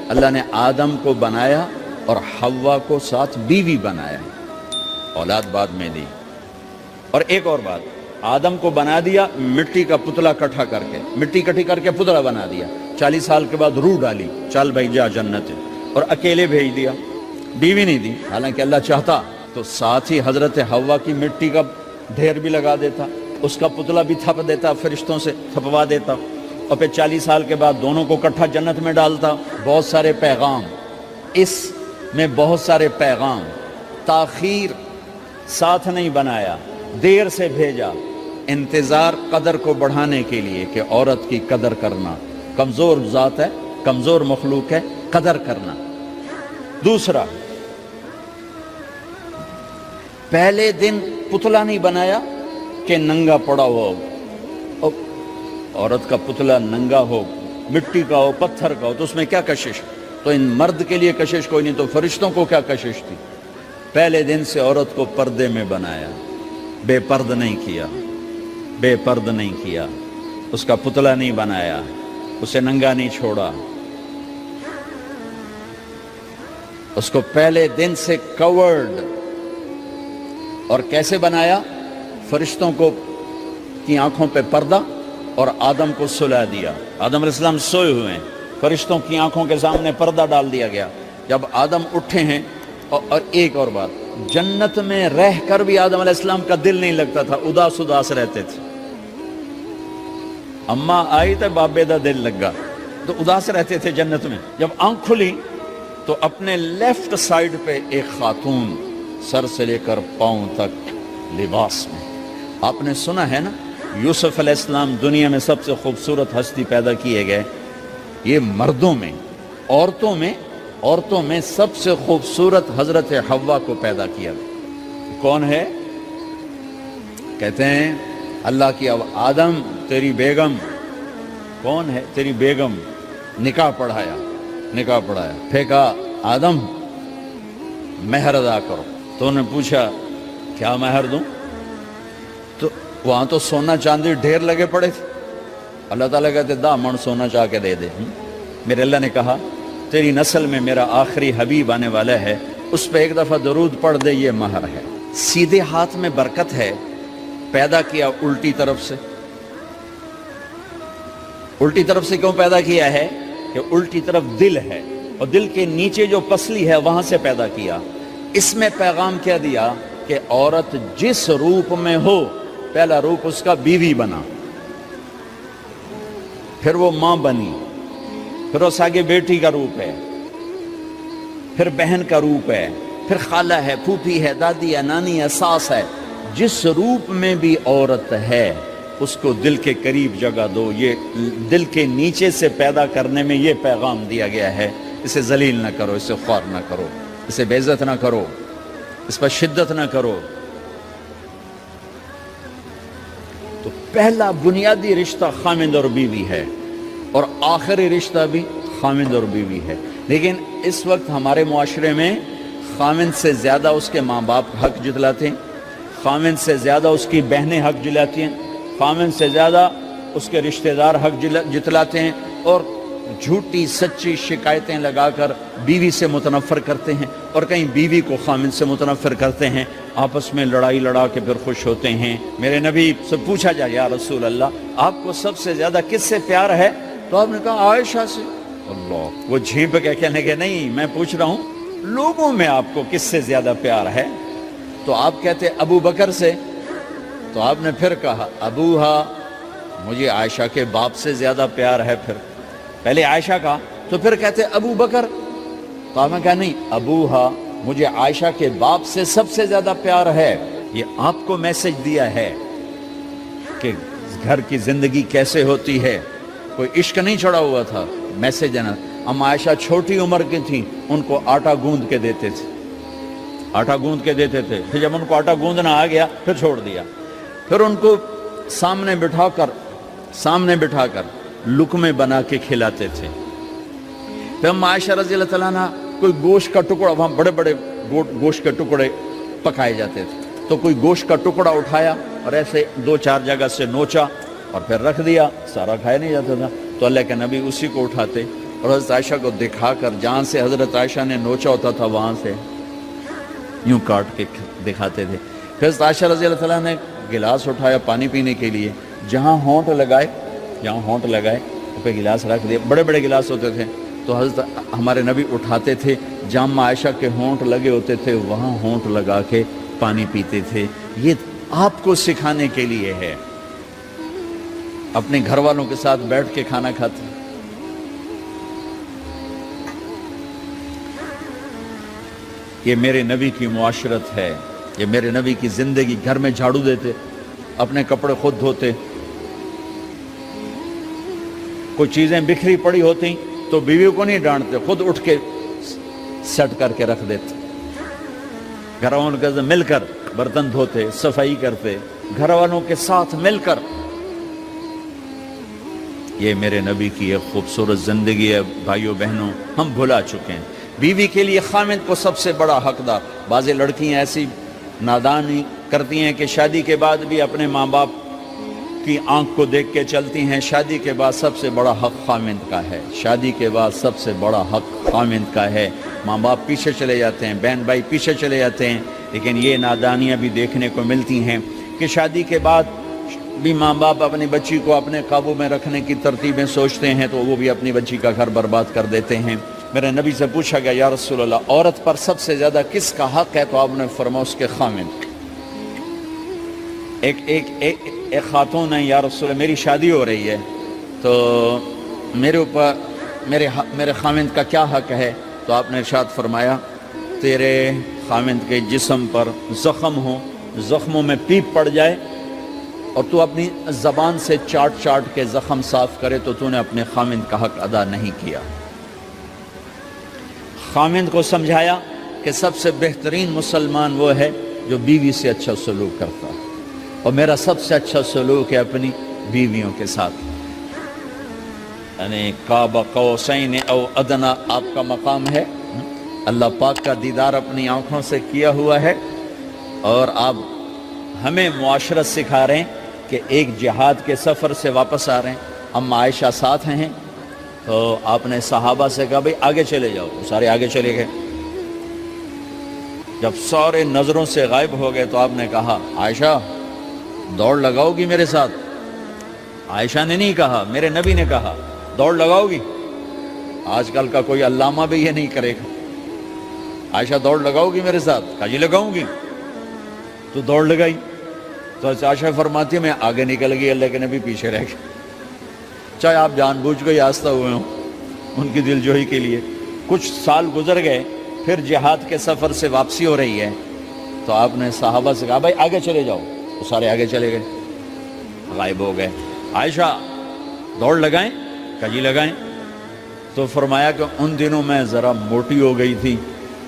اللہ نے آدم کو بنایا اور حوا کو ساتھ بیوی بنایا، اولاد بعد میں دی۔ اور ایک اور بات، آدم کو بنا دیا مٹی کا پتلا اکٹھا کر کے، مٹی اکٹھی کر کے پتلا بنا دیا، 40 سال کے بعد روح ڈالی، چل بھائی جا جنت، اور اکیلے بھیج دیا، بیوی نہیں دی۔ حالانکہ اللہ چاہتا تو ساتھ ہی حضرت حوا کی مٹی کا ڈھیر بھی لگا دیتا، اس کا پتلا بھی تھپ دیتا، فرشتوں سے تھپوا دیتا، اور پھر 40 سال کے بعد دونوں کو اکٹھا جنت میں ڈالتا۔ بہت سارے پیغام، اس میں بہت سارے پیغام، تاخیر ساتھ نہیں بنایا، دیر سے بھیجا، انتظار قدر کو بڑھانے کے لیے کہ عورت کی قدر کرنا، کمزور ذات ہے، کمزور مخلوق ہے، قدر کرنا۔ دوسرا، پہلے دن پتلا نہیں بنایا کہ ننگا پڑا ہو، عورت کا پتلا ننگا ہو، مٹی کا ہو، پتھر کا ہو، تو اس میں کیا کشش؟ تو ان مرد کے لیے کشش کوئی نہیں، تو فرشتوں کو کیا کشش تھی؟ پہلے دن سے عورت کو پردے میں بنایا، بے پرد نہیں کیا، بے پرد نہیں کیا، اس کا پتلا نہیں بنایا، اسے ننگا نہیں چھوڑا، اس کو پہلے دن سے کورڈ۔ اور کیسے بنایا؟ فرشتوں کو کی آنکھوں پہ پردہ اور آدم کو سلا دیا۔ آدم علیہ السلام سوئے ہوئے ہیں، فرشتوں کی آنکھوں کے سامنے پردہ ڈال دیا گیا۔ جب آدم اٹھے ہیں، اور ایک اور بات، جنت میں رہ کر بھی آدم علیہ السلام کا دل نہیں لگتا تھا، اداس اداس رہتے تھے۔ اماں آئی تو بابے دا دل لگا، تو اداس رہتے تھے جنت میں۔ جب آنکھ کھلی تو اپنے لیفٹ سائیڈ پہ ایک خاتون، سر سے لے کر پاؤں تک لباس میں۔ آپ نے سنا ہے نا، یوسف علیہ السلام دنیا میں سب سے خوبصورت ہستی پیدا کیے گئے، یہ مردوں میں، عورتوں میں سب سے خوبصورت حضرت حوا کو پیدا کیا گیا۔ کون ہے؟ کہتے ہیں اللہ کی آدم تیری بیگم، کون ہے تیری بیگم؟ نکاح پڑھایا، پھینکا آدم مہر ادا کرو۔ تو انہوں نے پوچھا کیا مہر دوں؟ تو وہاں تو سونا چاندی ڈھیر لگے پڑے تھے۔ اللہ تعالیٰ کہتے دا من سونا چاہ کے دے دے۔ میرے اللہ نے کہا تیری نسل میں میرا آخری حبیب آنے والا ہے، اس پہ ایک دفعہ درود پڑھ دے، یہ مہر ہے۔ سیدھے ہاتھ میں برکت ہے، پیدا کیا الٹی طرف سے۔ الٹی طرف سے کیوں پیدا کیا ہے؟ کہ الٹی طرف دل ہے، اور دل کے نیچے جو پسلی ہے وہاں سے پیدا کیا۔ اس میں پیغام کیا دیا کہ عورت جس روپ میں ہو، پہلا روپ اس کا بیوی بنا، پھر وہ ماں بنی، پھر اس آگے بیٹی کا روپ ہے، پھر بہن کا روپ ہے، پھر خالہ ہے، پھوپھی ہے، دادی ہے، نانی ہے، ساس ہے۔ جس روپ میں بھی عورت ہے اس کو دل کے قریب جگہ دو۔ یہ دل کے نیچے سے پیدا کرنے میں یہ پیغام دیا گیا ہے، اسے ذلیل نہ کرو، اسے خوار نہ کرو، اسے بے عزت نہ کرو، اس پر شدت نہ کرو۔ تو پہلا بنیادی رشتہ خامند اور بیوی ہے، اور آخری رشتہ بھی خامند اور بیوی ہے۔ لیکن اس وقت ہمارے معاشرے میں خامند سے زیادہ اس کے ماں باپ حق جتلاتے ہیں، خامند سے زیادہ اس کی بہنیں حق جلاتی ہیں، خامند سے زیادہ اس کے رشتہ دار حق جتلاتے ہیں، اور جھوٹی سچی شکایتیں لگا کر بیوی سے متنفر کرتے ہیں، اور کہیں بیوی کو خامند سے متنفر کرتے ہیں، آپس میں لڑائی لڑا کے پھر خوش ہوتے ہیں۔ میرے نبی سے پوچھا جائے یا رسول اللہ آپ کو سب سے زیادہ کس سے پیار ہے؟ تو آپ نے کہا عائشہ سے۔ اللہ، وہ جھیپ کے کہنے کے نہیں، میں پوچھ رہا ہوں لوگوں میں آپ کو کس سے زیادہ پیار ہے؟ تو آپ کہتے ابو بکر سے۔ تو آپ نے پھر کہا ابوہا، مجھے عائشہ کے باپ سے زیادہ پیار ہے۔ پھر پہلے عائشہ کا، تو پھر کہتے ابو بکر۔ تو آپ نے کہا نہیں، ابوہا، مجھے عائشہ کے باپ سے سب سے زیادہ پیار ہے۔ یہ آپ کو میسج دیا ہے کہ گھر کی زندگی کیسے ہوتی ہے، کوئی عشق نہیں چڑھا ہوا تھا، میسج ہے نا۔ ہم عائشہ چھوٹی عمر کی تھیں، ان کو آٹا گوندھ کے دیتے تھے، آٹا گوندھ کے دیتے تھے، پھر جب ان کو آٹا گوندھنا آ گیا پھر چھوڑ دیا، پھر ان کو سامنے بٹھا کر لقمے بنا کے کھلاتے تھے۔ پھر ہم عائشہ رضی اللہ تعالیٰ عنہ کوئی گوشت کا ٹکڑا، وہاں بڑے بڑے گوشت کے ٹکڑے پکائے جاتے تھے، تو کوئی گوشت کا ٹکڑا اٹھایا اور ایسے 2-4 جگہ سے نوچا اور پھر رکھ دیا، سارا کھایا نہیں جاتا تھا، تو اللہ کے نبی اسی کو اٹھاتے اور حضرت عائشہ کو دکھا کر جہاں سے حضرت عائشہ نے نوچا ہوتا تھا وہاں سے یوں کاٹ کے دکھاتے تھے. پھر حضرت عائشہ رضی اللہ تعالیٰ نے گلاس اٹھایا پانی پینے کے لیے, جہاں ہونٹ لگائے پہ گلاس رکھ دیا. بڑے بڑے گلاس ہوتے تھے تو حضرت ہمارے نبی اٹھاتے تھے, جہاں عائشہ کے ہونٹ لگے ہوتے تھے وہاں ہونٹ لگا کے پانی پیتے تھے. یہ آپ کو سکھانے کے لیے ہے. اپنے گھر والوں کے ساتھ بیٹھ کے کھانا کھاتے. یہ میرے نبی کی معاشرت ہے, یہ میرے نبی کی زندگی. گھر میں جھاڑو دیتے, اپنے کپڑے خود دھوتے, کوئی چیزیں بکھری پڑی ہوتی تو بیوی کو نہیں ڈانٹتے, خود اٹھ کے سیٹ کر کے رکھ دیتے. گھر والوں کے ساتھ مل کر برتن دھوتے, صفائی کرتے, گھر والوں کے ساتھ مل کر. یہ میرے نبی کی ایک خوبصورت زندگی ہے. بھائیوں بہنوں, ہم بھلا چکے ہیں. بیوی کے لیے خامد کو سب سے بڑا حقدار. بعض لڑکیاں ایسی نادانی کرتی ہیں کہ شادی کے بعد بھی اپنے ماں باپ کی آنکھ کو دیکھ کے چلتی ہیں. شادی کے بعد سب سے بڑا حق خامد کا ہے. شادی کے بعد سب سے بڑا حق خامد کا ہے. ماں باپ پیچھے چلے جاتے ہیں, بہن بھائی پیچھے چلے جاتے ہیں, لیکن یہ نادانیاں بھی دیکھنے کو ملتی ہیں کہ شادی کے بعد بھی ماں باپ اپنی بچی کو اپنے قابو میں رکھنے کی ترتیبیں سوچتے ہیں تو وہ بھی اپنی بچی کا گھر برباد کر دیتے ہیں. میرے نبی سے پوچھا گیا, یا رسول اللہ عورت پر سب سے زیادہ کس کا حق ہے؟ تو آپ نے فرمایا اس کے خامد. ایک خاتون ہے, یا رسول اللہ میری شادی ہو رہی ہے تو میرے اوپر میرے خامد کا کیا حق ہے؟ تو آپ نے ارشاد فرمایا, تیرے خامد کے جسم پر زخم ہو, زخموں میں پیپ پڑ جائے اور تو اپنی زبان سے چاٹ کے زخم صاف کرے تو تو نے اپنے خامد کا حق ادا نہیں کیا. خامد کو سمجھایا کہ سب سے بہترین مسلمان وہ ہے جو بیوی سے اچھا سلوک کرتا ہے, اور میرا سب سے اچھا سلوک ہے اپنی بیویوں کے ساتھ. یعنی قاب قوسین او ادنا آپ کا مقام ہے. اللہ پاک کا دیدار اپنی آنکھوں سے کیا ہوا ہے, اور آپ ہمیں معاشرت سکھا رہے ہیں کہ ایک جہاد کے سفر سے واپس آ رہے ہیں, اما عائشہ ساتھ ہیں, تو آپ نے صحابہ سے کہا بھئی آگے چلے جاؤ. سارے آگے چلے گئے. جب سارے نظروں سے غائب ہو گئے تو آپ نے کہا, عائشہ دوڑ لگاؤ گی میرے ساتھ؟ عائشہ نے نہیں کہا, میرے نبی نے کہا, دوڑ لگاؤ گی؟ آج کل کا کوئی علامہ بھی یہ نہیں کرے گا. عائشہ دوڑ لگاؤ گی میرے ساتھ؟ کہا جی لگاؤں گی. تو دوڑ لگائی. تو عائشہ فرماتی ہے میں آگے نکل گئی, اللہ کے نبی پیچھے رہ گئے. چاہے آپ جان بوجھ کے آستہ ہوئے ہوں ان کی دل جوئی کے لیے. کچھ سال گزر گئے, پھر جہاد کے سفر سے واپسی ہو رہی ہے, تو آپ نے صحابہ سے کہا بھائی آگے چلے جاؤ. تو سارے آگے چلے گئے, غائب ہو گئے. عائشہ دوڑ لگائیں؟ کہا جی لگائیں. تو فرمایا کہ ان دنوں میں ذرا موٹی ہو گئی تھی,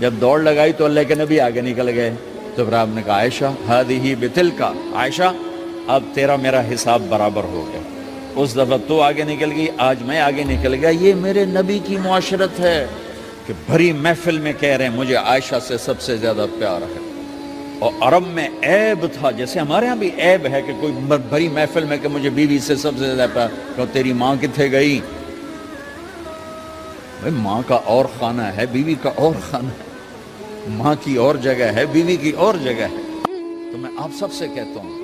جب دوڑ لگائی تو اللہ کے نبی آگے نکل گئے. تو پھر آپ نے کہا عائشہ ہذہ بتلک, عائشہ اب تیرا میرا حساب برابر ہو گیا. اس دفعہ تو آگے نکل گئی, آج میں آگے نکل گیا. یہ میرے نبی کی معاشرت ہے کہ بھری محفل میں کہہ رہے ہیں مجھے عائشہ سے سب سے زیادہ پیار ہے. اور عرب میں عیب تھا, جیسے ہمارے ہاں بھی عیب ہے کہ کوئی بھری محفل میں کہ مجھے بیوی سے سب سے زیادہ پیار. کہ تیری ماں کتنے گئی؟ بھائی ماں کا اور خانہ ہے, بیوی کا اور خانہ ہے. ماں کی اور جگہ ہے, بیوی کی اور جگہ ہے. تو میں آپ سب سے کہتا ہوں,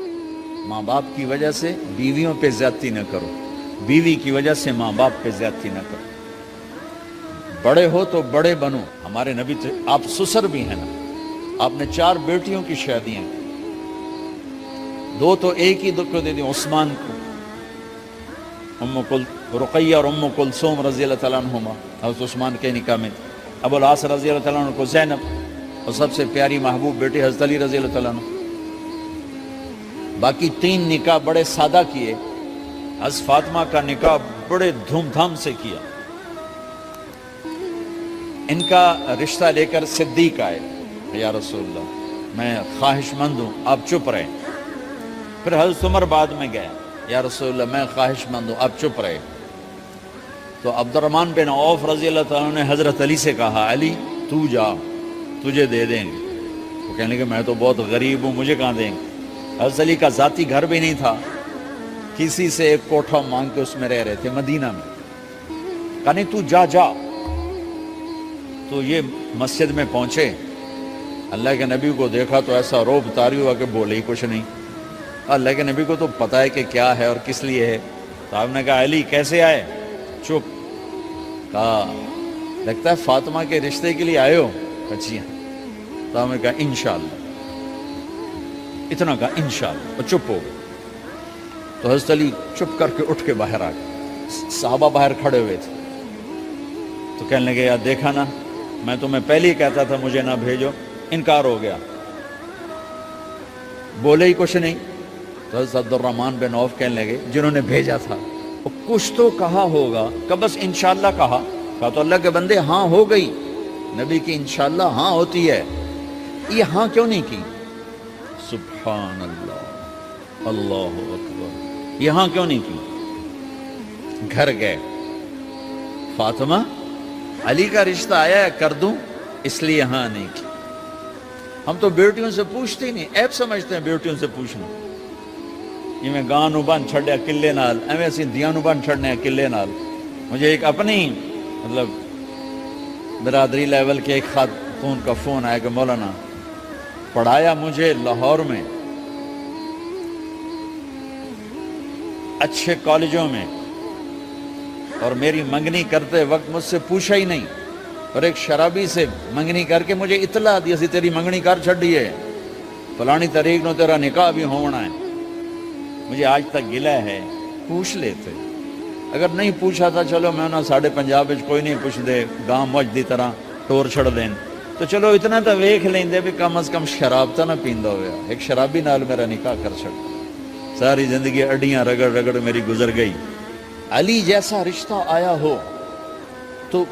ماں باپ کی وجہ سے بیویوں پہ زیادتی نہ کرو, بیوی کی وجہ سے ماں باپ پہ زیادتی نہ کرو. بڑے ہو تو بڑے بنو. ہمارے نبی تھے, آپ سسر بھی ہیں نا, آپ نے 4 بیٹیوں کی شادیاں, 2 تو ایک ہی کو دے دی, عثمان کو, رقیہ اور ام کلثوم رضی اللہ تعالیٰ عنہما, حضرت عثمان کے نکاح میں. ابو العاص رضی اللہ تعالیٰ عنہ کو زینب, اور سب سے پیاری محبوب بیٹی حضرت علی رضی اللہ تعالیٰ عنہ. باقی 3 نکاح بڑے سادہ کیے. حضرت فاطمہ کا نکاح بڑے دھوم دھام سے کیا. ان کا رشتہ لے کر صدیق آئے, یا رسول اللہ میں خواہش مند ہوں, آپ چپ رہے. پھر حضرت عمر بعد میں گئے, یا رسول اللہ میں خواہش مند ہوں, آپ چپ رہے. تو عبد الرحمن بن عوف رضی اللہ تعالیٰ نے حضرت علی سے کہا, علی تو جا, تجھے دے دیں گے. وہ کہنے کہ میں تو بہت غریب ہوں, مجھے کہاں دیں گے. حضرت علی کا ذاتی گھر بھی نہیں تھا, کسی سے ایک کوٹھا مانگ کے اس میں رہ رہے تھے مدینہ میں. کہا نہیں تو جا جا. تو یہ مسجد میں پہنچے, اللہ کے نبی کو دیکھا تو ایسا روب طاری ہوا کہ بولے ہی کچھ نہیں. اللہ کے نبی کو تو پتہ ہے کہ کیا ہے اور کس لیے ہے. تو آپ نے کہا علی کیسے آئے؟ چپ. کہا لگتا ہے فاطمہ کے رشتے کے لیے آئے ہو. جی ہاں. تو آپ نے کہا انشاءاللہ. اتنا کہا انشاءاللہ, اور چپ ہو گئے. تو حضرت علی چپ کر کے اٹھ کے باہر آ گئے. صحابہ باہر کھڑے ہوئے تھے. تو کہنے لگے یار دیکھا نا, میں تمہیں پہلے ہی کہتا تھا مجھے نہ بھیجو, انکار ہو گیا, بولے ہی کچھ نہیں. تو حضرت عبد الرحمن بن عوف کہنے لگے جنہوں نے بھیجا تھا وہ کچھ تو کہا ہوگا, کہ بس انشاءاللہ کہا. کہا تو اللہ کے بندے ہاں ہو گئی, نبی کی انشاءاللہ ہاں ہوتی ہے, یہ ہاں کیوں نہیں کی؟ سبحان اللہ, اللہ اکبر, یہ ہاں کیوں نہیں کی؟ گھر گئے, فاطمہ علی کا رشتہ آیا ہے کر دوں, اس لیے ہاں نہیں کی. ہم تو بیٹیوں سے پوچھتے ہی نہیں, عیب سمجھتے ہیں بیٹیوں سے پوچھنا. یہ میں گاں نو بن چھڑیا قلعے نال, ایویں اسی دیاں نو بن چھڑنے قلعے نال. مجھے ایک اپنی مطلب برادری لیول کے ایک خاتون کا فون آیا کہ مولانا پڑھایا مجھے لاہور میں اچھے کالجوں میں, اور میری منگنی کرتے وقت مجھ سے پوچھا ہی نہیں, اور ایک شرابی سے منگنی کر کے مجھے اطلاع دی اسی تیری منگنی کر چھڑی ہے, فلانی تاریخ نو تیرا نکاح بھی ہونا ہے. مجھے آج تک گلہ ہے, پوچھ لیتے. اگر نہیں پوچھا تھا چلو میں نہ ساڑھے پنجاب کوئی نہیں پوچھ دے, گاں موج دی طرح ٹور چھڑ دین, تو چلو اتنا تو ویکھ لیں دے بھی کم از کم شراب تو نہ پیندا ہویا. ایک شرابی نال میرا نکاح کر چھڑ, ساری زندگی اڈیاں رگڑ رگڑ میری گزر گئی. علی جیسا رشتہ آیا ہو تو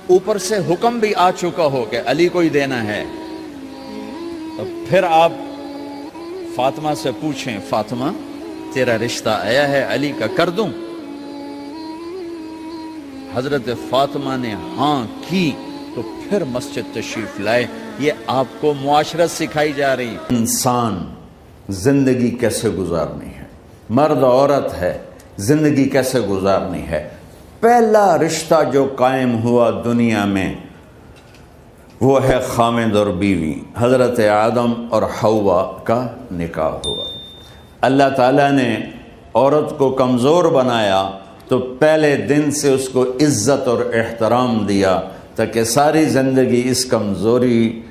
اوپر سے حکم بھی آ چکا ہو کہ علی کو ہی دینا ہے, تو پھر آپ فاطمہ سے پوچھیں فاطمہ تیرا رشتہ آیا ہے علی کا کر دوں؟ حضرت فاطمہ نے ہاں کی تو پھر مسجد تشریف لائے. یہ آپ کو معاشرت سکھائی جا رہی, انسان زندگی کیسے گزارنی ہے, مرد عورت ہے زندگی کیسے گزارنی ہے. پہلا رشتہ جو قائم ہوا دنیا میں وہ ہے خامد اور بیوی, حضرت آدم اور حوا کا نکاح ہوا. اللہ تعالیٰ نے عورت کو کمزور بنایا تو پہلے دن سے اس کو عزت اور احترام دیا تاکہ ساری زندگی اس کمزوری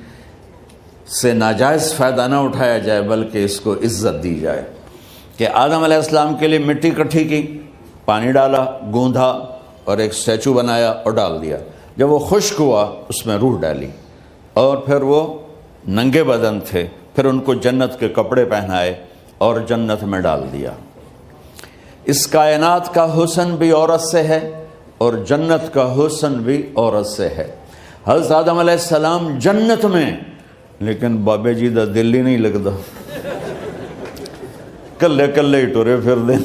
سے ناجائز فائدہ نہ اٹھایا جائے بلکہ اس کو عزت دی جائے. کہ آدم علیہ السلام کے لیے مٹی اکٹھی کی, پانی ڈالا, گوندھا اور ایک اسٹیچو بنایا اور ڈال دیا. جب وہ خشک ہوا اس میں روح ڈالی, اور پھر وہ ننگے بدن تھے, پھر ان کو جنت کے کپڑے پہنائے اور جنت میں ڈال دیا. اس کائنات کا حسن بھی عورت سے ہے اور جنت کا حسن بھی عورت سے ہے. حضرت آدم علیہ السلام جنت میں, لیکن بابے جی دا دل ہی نہیں لگتا, کلے کلے ہی ٹورے پھر دیں.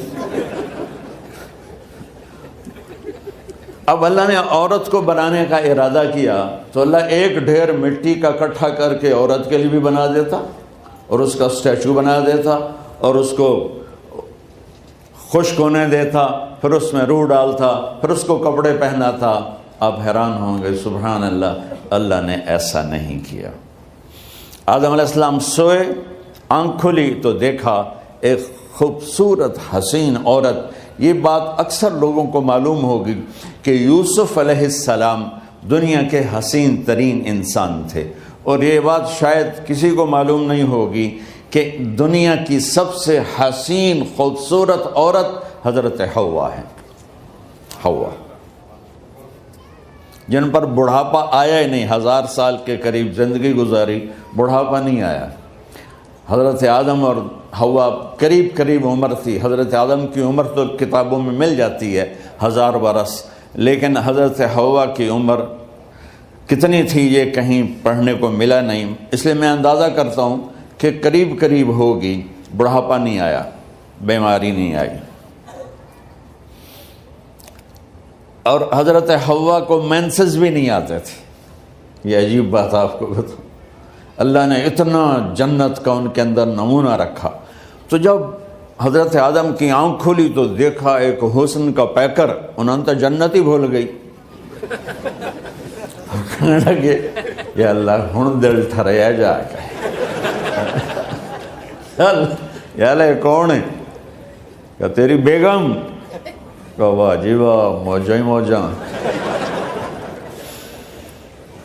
اب اللہ نے عورت کو بنانے کا ارادہ کیا تو اللہ ایک ڈھیر مٹی کا اکٹھا کر کے عورت کے لیے بھی بنا دیتا اور اس کا اسٹیچو بنا دیتا اور اس کو خشک ہونے دیتا, پھر اس میں روح ڈالتا, پھر اس کو کپڑے پہناتا. آپ حیران ہوں گے سبحان اللہ, اللہ نے ایسا نہیں کیا. آدم علیہ السلام سوئے, آنکھ کھلی تو دیکھا ایک خوبصورت حسین عورت. یہ بات اکثر لوگوں کو معلوم ہوگی کہ یوسف علیہ السلام دنیا کے حسین ترین انسان تھے, اور یہ بات شاید کسی کو معلوم نہیں ہوگی کہ دنیا کی سب سے حسین خوبصورت عورت حضرت حوا ہے. حوا جن پر بڑھاپا آیا ہی نہیں, 1000 سال کے قریب زندگی گزاری, بڑھاپا نہیں آیا. حضرت آدم اور حوا قریب قریب عمر تھی. حضرت آدم کی عمر تو کتابوں میں مل جاتی ہے 1000 برس, لیکن حضرت حوا کی عمر کتنی تھی یہ کہیں پڑھنے کو ملا نہیں. اس لیے میں اندازہ کرتا ہوں کہ قریب قریب ہوگی, بڑھاپا نہیں آیا, بیماری نہیں آئی. اور حضرت حوا کو مینسز بھی نہیں آتے تھے. یہ عجیب بات آپ کو بتاؤں, اللہ نے اتنا جنت کا ان کے اندر نمونہ رکھا. تو جب حضرت آدم کی آنکھ کھلی تو دیکھا ایک حسن کا پیکر، انہوں نے تو جنت ہی بھول گئی. کہنے لگے یا اللہ ہن دل ٹھریا جا کے یا اللہ کون ہے؟ کہ تیری بیگم. کہ واہ جی واہ، موجاں ہی موجاں.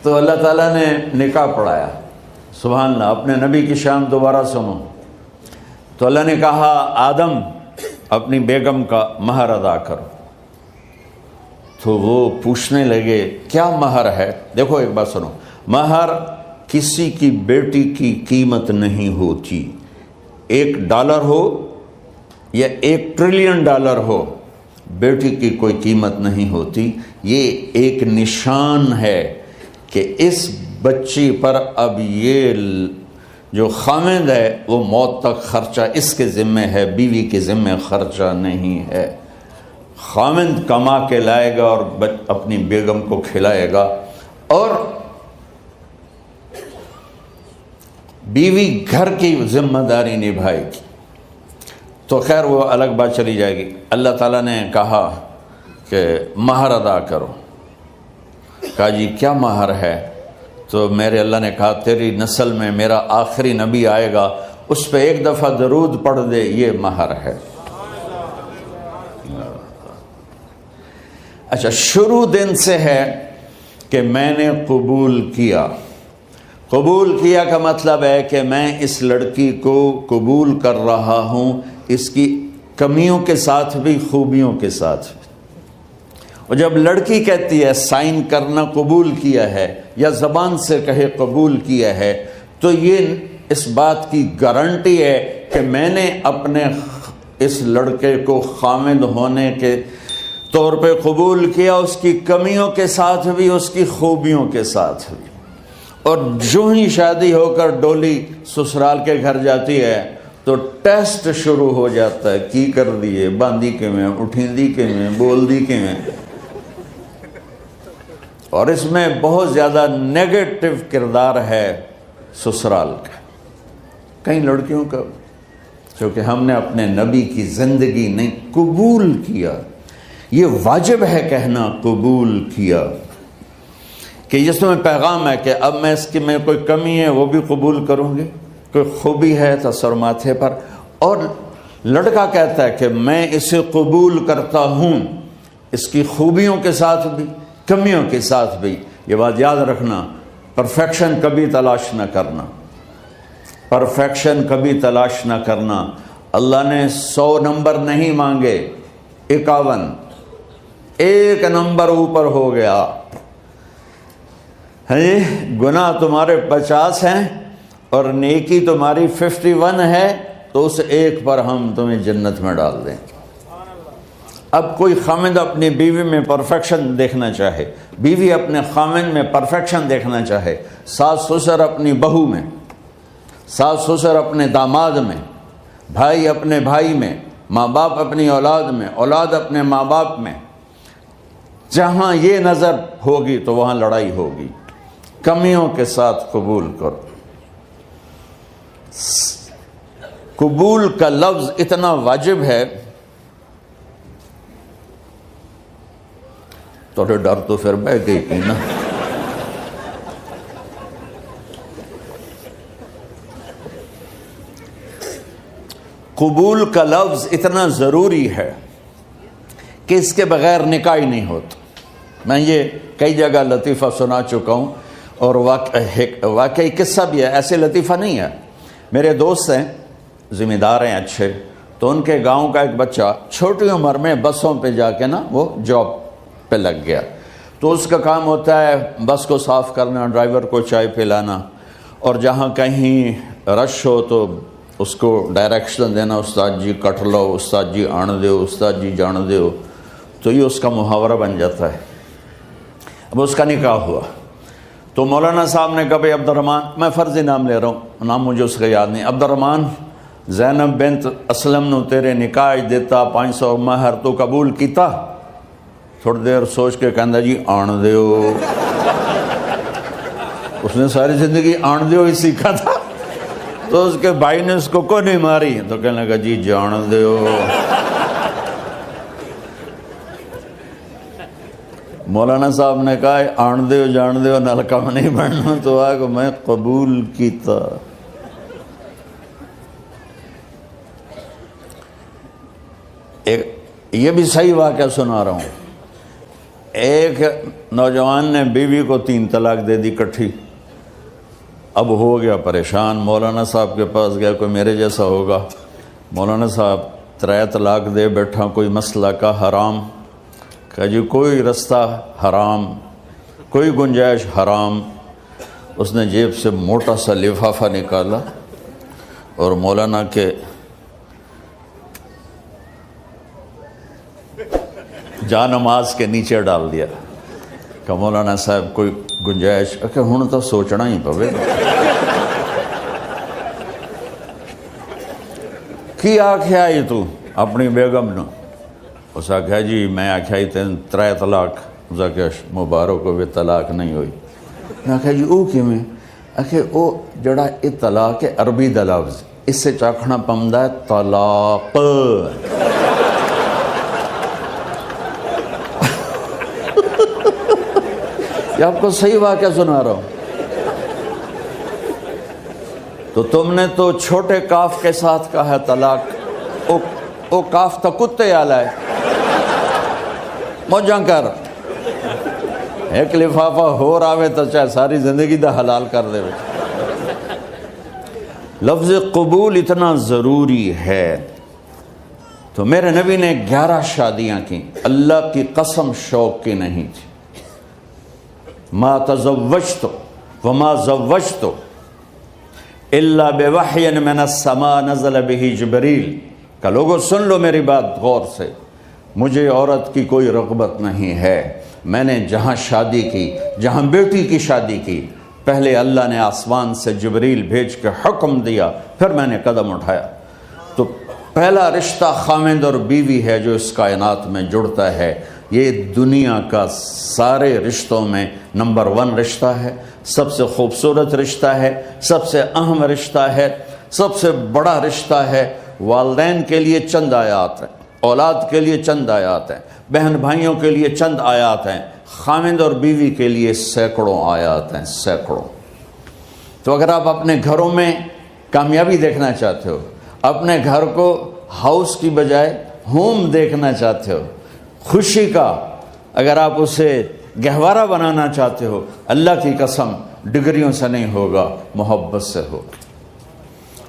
تو اللہ تعالیٰ نے نکاح پڑھایا. سبحان اللہ. اپنے نبی کی شان دوبارہ سنو. تو اللہ نے کہا آدم اپنی بیگم کا مہر ادا کرو. تو وہ پوچھنے لگے کیا مہر ہے؟ دیکھو ایک بات سنو، مہر کسی کی بیٹی کی قیمت نہیں ہوتی. $1 ہو یا $1 ٹریلین ہو، بیٹی کی کوئی قیمت نہیں ہوتی. یہ ایک نشان ہے کہ اس بچی پر اب یہ جو خامند ہے وہ موت تک خرچہ اس کے ذمہ ہے، بیوی کے ذمہ خرچہ نہیں ہے. خامند کما کے لائے گا اور اپنی بیگم کو کھلائے گا، اور بیوی گھر کی ذمہ داری نبھائے گی. تو خیر وہ الگ بات چلی جائے گی. اللہ تعالیٰ نے کہا کہ مہر ادا کرو. کہا جی کیا مہر ہے؟ تو میرے اللہ نے کہا تیری نسل میں میرا آخری نبی آئے گا، اس پہ ایک دفعہ درود پڑھ دے، یہ مہر ہے. اچھا، شروع دن سے ہے کہ میں نے قبول کیا. قبول کیا کا مطلب ہے کہ میں اس لڑکی کو قبول کر رہا ہوں، اس کی کمیوں کے ساتھ بھی خوبیوں کے ساتھ بھی. اور جب لڑکی کہتی ہے سائن کرنا قبول کیا ہے، یا زبان سے کہے قبول کیا ہے، تو یہ اس بات کی گارنٹی ہے کہ میں نے اپنے اس لڑکے کو خامند ہونے کے طور پہ قبول کیا، اس کی کمیوں کے ساتھ بھی، اس کی خوبیوں کے ساتھ بھی. اور جو ہی شادی ہو کر ڈولی سسرال کے گھر جاتی ہے تو ٹیسٹ شروع ہو جاتا ہے، کی کر دیے، باندھی کے میں، اٹھیندی کے میں، بول دی کے میں. اور اس میں بہت زیادہ نیگیٹو کردار ہے سسرال کا، کئی لڑکیوں کا، کیونکہ ہم نے اپنے نبی کی زندگی نہیں قبول کیا. یہ واجب ہے کہنا قبول کیا، کہ جس میں پیغام ہے کہ اب میں اس کی میں کوئی کمی ہے وہ بھی قبول کروں گی، کوئی خوبی ہے تو سر ماتھے پر. اور لڑکا کہتا ہے کہ میں اسے قبول کرتا ہوں، اس کی خوبیوں کے ساتھ بھی، کمیوں کے ساتھ بھی. یہ بات یاد رکھنا، پرفیکشن کبھی تلاش نہ کرنا، پرفیکشن کبھی تلاش نہ کرنا. اللہ نے 100 نمبر نہیں مانگے، 51، ایک نمبر اوپر ہو گیا. گناہ تمہارے 50 ہیں اور نیکی تمہاری 51 ہے، تو اس ایک پر ہم تمہیں جنت میں ڈال دیں. اب کوئی خامند اپنی بیوی میں پرفیکشن دیکھنا چاہے، بیوی اپنے خامند میں پرفیکشن دیکھنا چاہے، ساس سسر اپنی بہو میں، ساس سسر اپنے داماد میں، بھائی اپنے بھائی میں، ماں باپ اپنی اولاد میں، اولاد اپنے ماں باپ میں، جہاں یہ نظر ہوگی تو وہاں لڑائی ہوگی. کمیوں کے ساتھ قبول کرو. قبول کا لفظ اتنا واجب ہے، تو ڈر تو پھر بہ گئی تھی نا. قبول کا لفظ اتنا ضروری ہے کہ اس کے بغیر نکاح ہی نہیں ہوتا. میں یہ کئی جگہ لطیفہ سنا چکا ہوں، اور واقعی قصہ بھی ہے، ایسے لطیفہ نہیں ہے. میرے دوست ہیں، ذمہ دار ہیں اچھے، تو ان کے گاؤں کا ایک بچہ چھوٹی عمر میں بسوں پہ جا کے نا وہ جاب پہ لگ گیا. تو اس کا کام ہوتا ہے بس کو صاف کرنا، ڈرائیور کو چائے پلانا، اور جہاں کہیں رش ہو تو اس کو ڈائریکشن دینا، استاد جی کٹ لو، استاد جی آن دیو، استاد جی جان دیو. تو یہ اس کا محاورہ بن جاتا ہے. اب اس کا نکاح ہوا تو مولانا صاحب نے کہا بھائی عبد الرحمن، میں فرضی نام لے رہا ہوں، نام مجھے اس کا یاد نہیں، عبد الرحمن زینب بنت اسلم نو تیرے نکاح دیتا 500 مہر، تو قبول کیتا؟ تھوڑی دیر سوچ کے کہندا جی آن دیو. اس نے ساری زندگی آن دیو ہی سیکھا تھا، تو اس کے بھائی نے اس کو نہیں ماری، تو کہنے لگا جی جان دیو۔ مولانا صاحب نے کہا آن دیو جان دیو نال کم نہیں بننا، تو آگے میں قبول کیتا۔ یہ بھی صحیح واقعہ سنا رہا ہوں۔ ایک نوجوان نے بیوی کو 3 طلاق دے دی کٹھی، اب ہو گیا پریشان، مولانا صاحب کے پاس گیا، کوئی میرے جیسا ہوگا، مولانا صاحب 3 طلاق دے بیٹھا، کوئی مسئلہ کا حرام؟ کہا جی کوئی رستہ حرام، کوئی گنجائش حرام۔ اس نے جیب سے موٹا سا لفافہ نکالا اور مولانا کے جا نماز کے نیچے ڈال دیا کہ مولانا صاحب کوئی گنجائش؟ کہ ہن تو سوچنا ہی پوے کی آکھیا ہی تو اپنی بیگم نو؟ اس آکھیا جی میں آکھیا ہی 3 طلاق، اس آکھیا مبارک ہوئے طلاق نہیں ہوئی۔ میں آکھیا جی او کیوں میں؟ آکھیا او جڑا یہ طلاق ہے عربی دا لفظ، اس سے چاکھنا پمدا ہے طلاق۔ یہ آپ کو صحیح واقعہ سنا رہا ہوں۔ تو تم نے تو چھوٹے کاف کے ساتھ کہا ہے طلاق، او کاف تا کتے آلا ہے، موجاں کر، ایک لفافہ ہو راوے تو چاہے ساری زندگی دا حلال کر دے۔ لفظ قبول اتنا ضروری ہے۔ تو میرے نبی نے 11 شادیاں کی، اللہ کی قسم شوق کی نہیں تھی۔ ما تزوجت وما زوجت الا بوحی من السماء نزل به جبریل۔ کہ لوگوں سن لو میری بات غور سے، مجھے عورت کی کوئی رغبت نہیں ہے، میں نے جہاں شادی کی، جہاں بیٹی کی شادی کی، پہلے اللہ نے آسمان سے جبریل بھیج کے حکم دیا، پھر میں نے قدم اٹھایا۔ تو پہلا رشتہ خاوند اور بیوی ہے جو اس کائنات میں جڑتا ہے، یہ دنیا کا سارے رشتوں میں نمبر 1 رشتہ ہے، سب سے خوبصورت رشتہ ہے، سب سے اہم رشتہ ہے، سب سے بڑا رشتہ ہے۔ والدین کے لیے چند آیات ہیں، اولاد کے لیے چند آیات ہیں، بہن بھائیوں کے لیے چند آیات ہیں، خاوند اور بیوی کے لیے سینکڑوں آیات ہیں، سینکڑوں۔ تو اگر آپ اپنے گھروں میں کامیابی دیکھنا چاہتے ہو، اپنے گھر کو ہاؤس کی بجائے ہوم دیکھنا چاہتے ہو، خوشی کا اگر آپ اسے گہوارہ بنانا چاہتے ہو، اللہ کی قسم ڈگریوں سے نہیں ہوگا، محبت سے ہوگا۔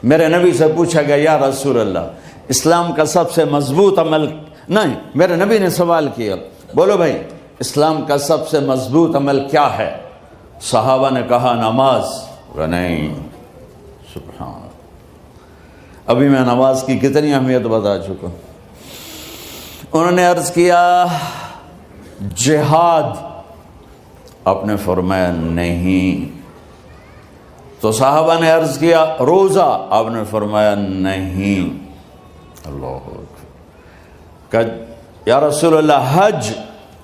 میرے نبی سے پوچھا گیا یا رسول اللہ اسلام کا سب سے مضبوط عمل، نہیں، میرے نبی نے سوال کیا، بولو بھائی اسلام کا سب سے مضبوط عمل کیا ہے؟ صحابہ نے کہا نماز۔ نہیں، سبحان اللہ، ابھی میں نماز کی کتنی اہمیت بتا چکا۔ انہوں نے عرض کیا جہاد، آپ نے فرمایا نہیں۔ تو صحابہ نے عرض کیا روزہ، آپ نے فرمایا نہیں۔ اللہ اکبر۔ کہ یا رسول اللہ حج،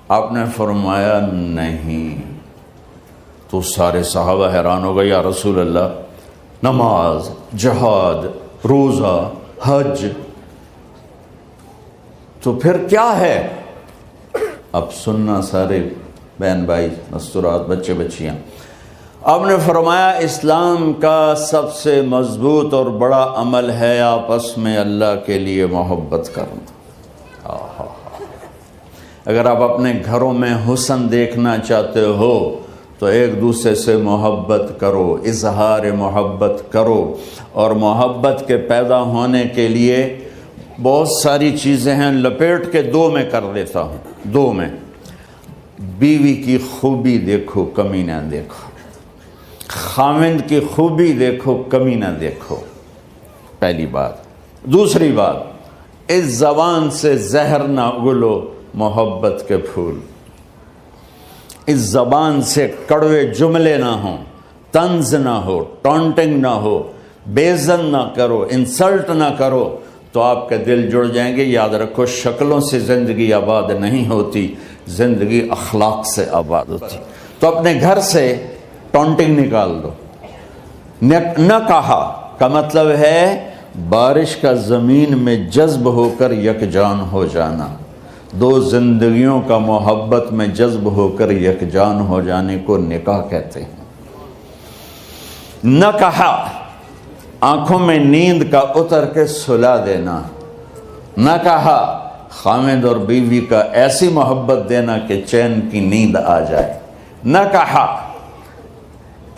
آپ نے فرمایا نہیں۔ تو سارے صحابہ حیران ہو گئے، یا رسول اللہ نماز، جہاد، روزہ، حج، تو پھر کیا ہے؟ اب سننا سارے بہن بھائی، مستورات، بچے بچیاں، آپ نے فرمایا اسلام کا سب سے مضبوط اور بڑا عمل ہے آپس میں اللہ کے لیے محبت کرنا۔ اگر آپ اپنے گھروں میں حسن دیکھنا چاہتے ہو تو ایک دوسرے سے محبت کرو، اظہار محبت کرو، اور محبت کے پیدا ہونے کے لیے بہت ساری چیزیں ہیں، لپیٹ کے 2 میں کر دیتا ہوں، 2 میں۔ بیوی کی خوبی دیکھو، کمی نہ دیکھو، خاوند کی خوبی دیکھو، کمی نہ دیکھو، پہلی بات۔ دوسری بات، اس زبان سے زہر نہ اگلو محبت کے پھول، اس زبان سے کڑوے جملے نہ ہوں، طنز نہ ہو، ٹانٹنگ نہ ہو، بےعزت نہ کرو، انسلٹ نہ کرو، تو آپ کے دل جڑ جائیں گے۔ یاد رکھو شکلوں سے زندگی آباد نہیں ہوتی، زندگی اخلاق سے آباد ہوتی۔ تو اپنے گھر سے ٹانٹنگ نکال دو، نہ کہا کا مطلب ہے بارش کا زمین میں جذب ہو کر یکجان ہو جانا، دو زندگیوں کا محبت میں جذب ہو کر یکجان ہو جانے کو نکاح کہتے ہیں۔ نکاح آنکھوں میں نیند کا اتر کے سلا دینا، نکاح خامد اور بیوی کا ایسی محبت دینا کہ چین کی نیند آ جائے، نکاح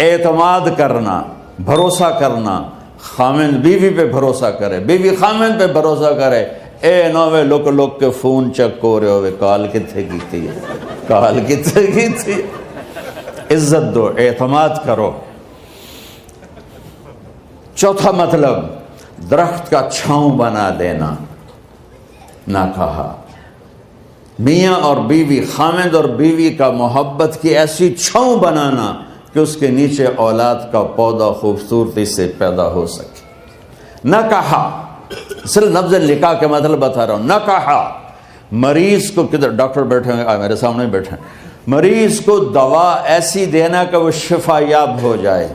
اعتماد کرنا، بھروسہ کرنا، خامد بیوی پہ بھروسہ کرے، بیوی خامد پہ بھروسہ کرے، اے نوے لوک لوک کے فون چیک کو رہے ہوئے کال کتنے کی تھی، کال کتنے کی تھی، عزت دو، اعتماد کرو۔ چوتھا مطلب درخت کا چھاؤں بنا دینا، نہ کہا میاں اور بیوی، خامد اور بیوی کا محبت کی ایسی چھاؤں بنانا کہ اس کے نیچے اولاد کا پودا خوبصورتی سے پیدا ہو سکے۔ نہ کہا صرف لفظ نکاح کے مطلب بتا رہا ہوں، نہ کہا مریض کو، کدھر ڈاکٹر بیٹھے ہیں میرے سامنے بیٹھے ہیں، مریض کو دوا ایسی دینا کہ وہ شفا یاب ہو جائے،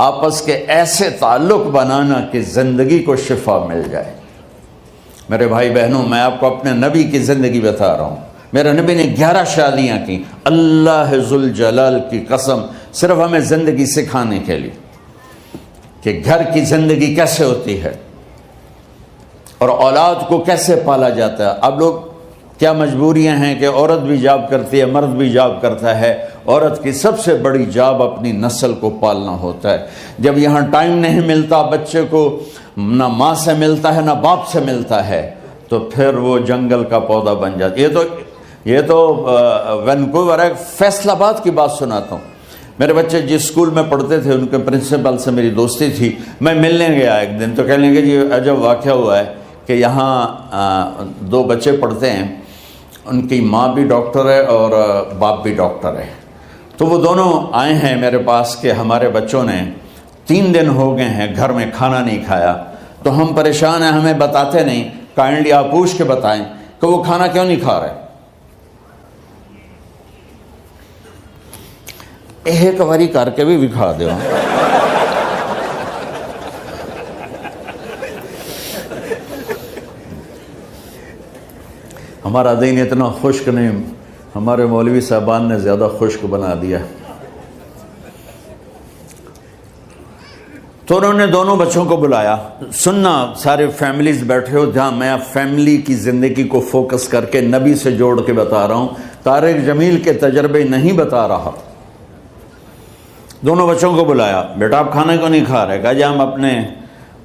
آپس کے ایسے تعلق بنانا کہ زندگی کو شفا مل جائے۔ میرے بھائی بہنوں، میں آپ کو اپنے نبی کی زندگی بتا رہا ہوں۔ میرے نبی نے 11 شادیاں کی، اللہ ذوالجلال کی قسم، صرف ہمیں زندگی سکھانے کے لیے کہ گھر کی زندگی کیسے ہوتی ہے اور اولاد کو کیسے پالا جاتا ہے۔ اب لوگ کیا مجبوریاں ہیں کہ عورت بھی جاب کرتی ہے، مرد بھی جاب کرتا ہے، عورت کی سب سے بڑی جاب اپنی نسل کو پالنا ہوتا ہے۔ جب یہاں ٹائم نہیں ملتا بچے کو، نہ ماں سے ملتا ہے نہ باپ سے ملتا ہے، تو پھر وہ جنگل کا پودا بن جاتا ہے۔ یہ تو وینکوور ہے، فیصل آباد کی بات سناتا ہوں۔ میرے بچے جس اسکول میں پڑھتے تھے ان کے پرنسپل سے میری دوستی تھی، میں ملنے گیا ایک دن، تو کہنے لگے جی عجب واقعہ ہوا ہے کہ یہاں 2 بچے پڑھتے ہیں، ان کی ماں بھی ڈاکٹر ہے اور باپ بھی ڈاکٹر ہے، تو وہ دونوں آئے ہیں میرے پاس کہ ہمارے بچوں نے 3 دن ہو گئے ہیں گھر میں کھانا نہیں کھایا، تو ہم پریشان ہیں، ہمیں بتاتے نہیں، کائنڈلی آپ پوچھ کے بتائیں کہ وہ کھانا کیوں نہیں کھا رہے۔ ایک باری کر کے بھی دکھا دو۔ ہمارا دین اتنا خشک نہیں، ہمارے مولوی صاحبان نے زیادہ خشک بنا دیا۔ تو انہوں نے دونوں بچوں کو بلایا، سننا سارے فیملیز بیٹھے ہو جہاں میں فیملی کی زندگی کو فوکس کر کے نبی سے جوڑ کے بتا رہا ہوں، طارق جمیل کے تجربے نہیں بتا رہا۔ دونوں بچوں کو بلایا، بیٹا آپ کھانا کیوں نہیں کھا رہے؟ کہا جی ہم اپنے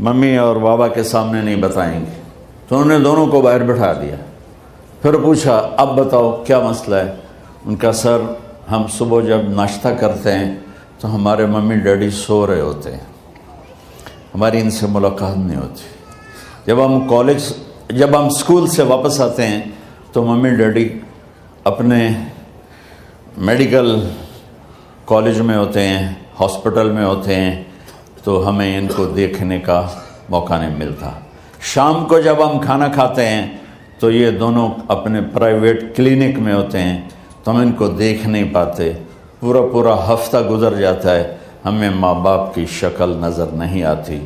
ممی اور بابا کے سامنے نہیں بتائیں گے۔ تو انہوں نے دونوں کو باہر بٹھا دیا، پھر پوچھا اب بتاؤ کیا مسئلہ ہے؟ ان کا سر ہم صبح جب ناشتہ کرتے ہیں تو ہمارے ممی ڈیڈی سو رہے ہوتے ہیں، ہماری ان سے ملاقات نہیں ہوتی۔ جب ہم اسکول سے واپس آتے ہیں تو ممی ڈیڈی اپنے میڈیکل کالج میں ہوتے ہیں، ہاسپٹل میں ہوتے ہیں، تو ہمیں ان کو دیکھنے کا موقع نہیں ملتا۔ شام کو جب ہم کھانا کھاتے ہیں تو یہ دونوں اپنے پرائیویٹ کلینک میں ہوتے ہیں، تو ہم ان کو دیکھ نہیں پاتے۔ پورا ہفتہ گزر جاتا ہے، ہمیں ماں باپ کی شکل نظر نہیں آتی۔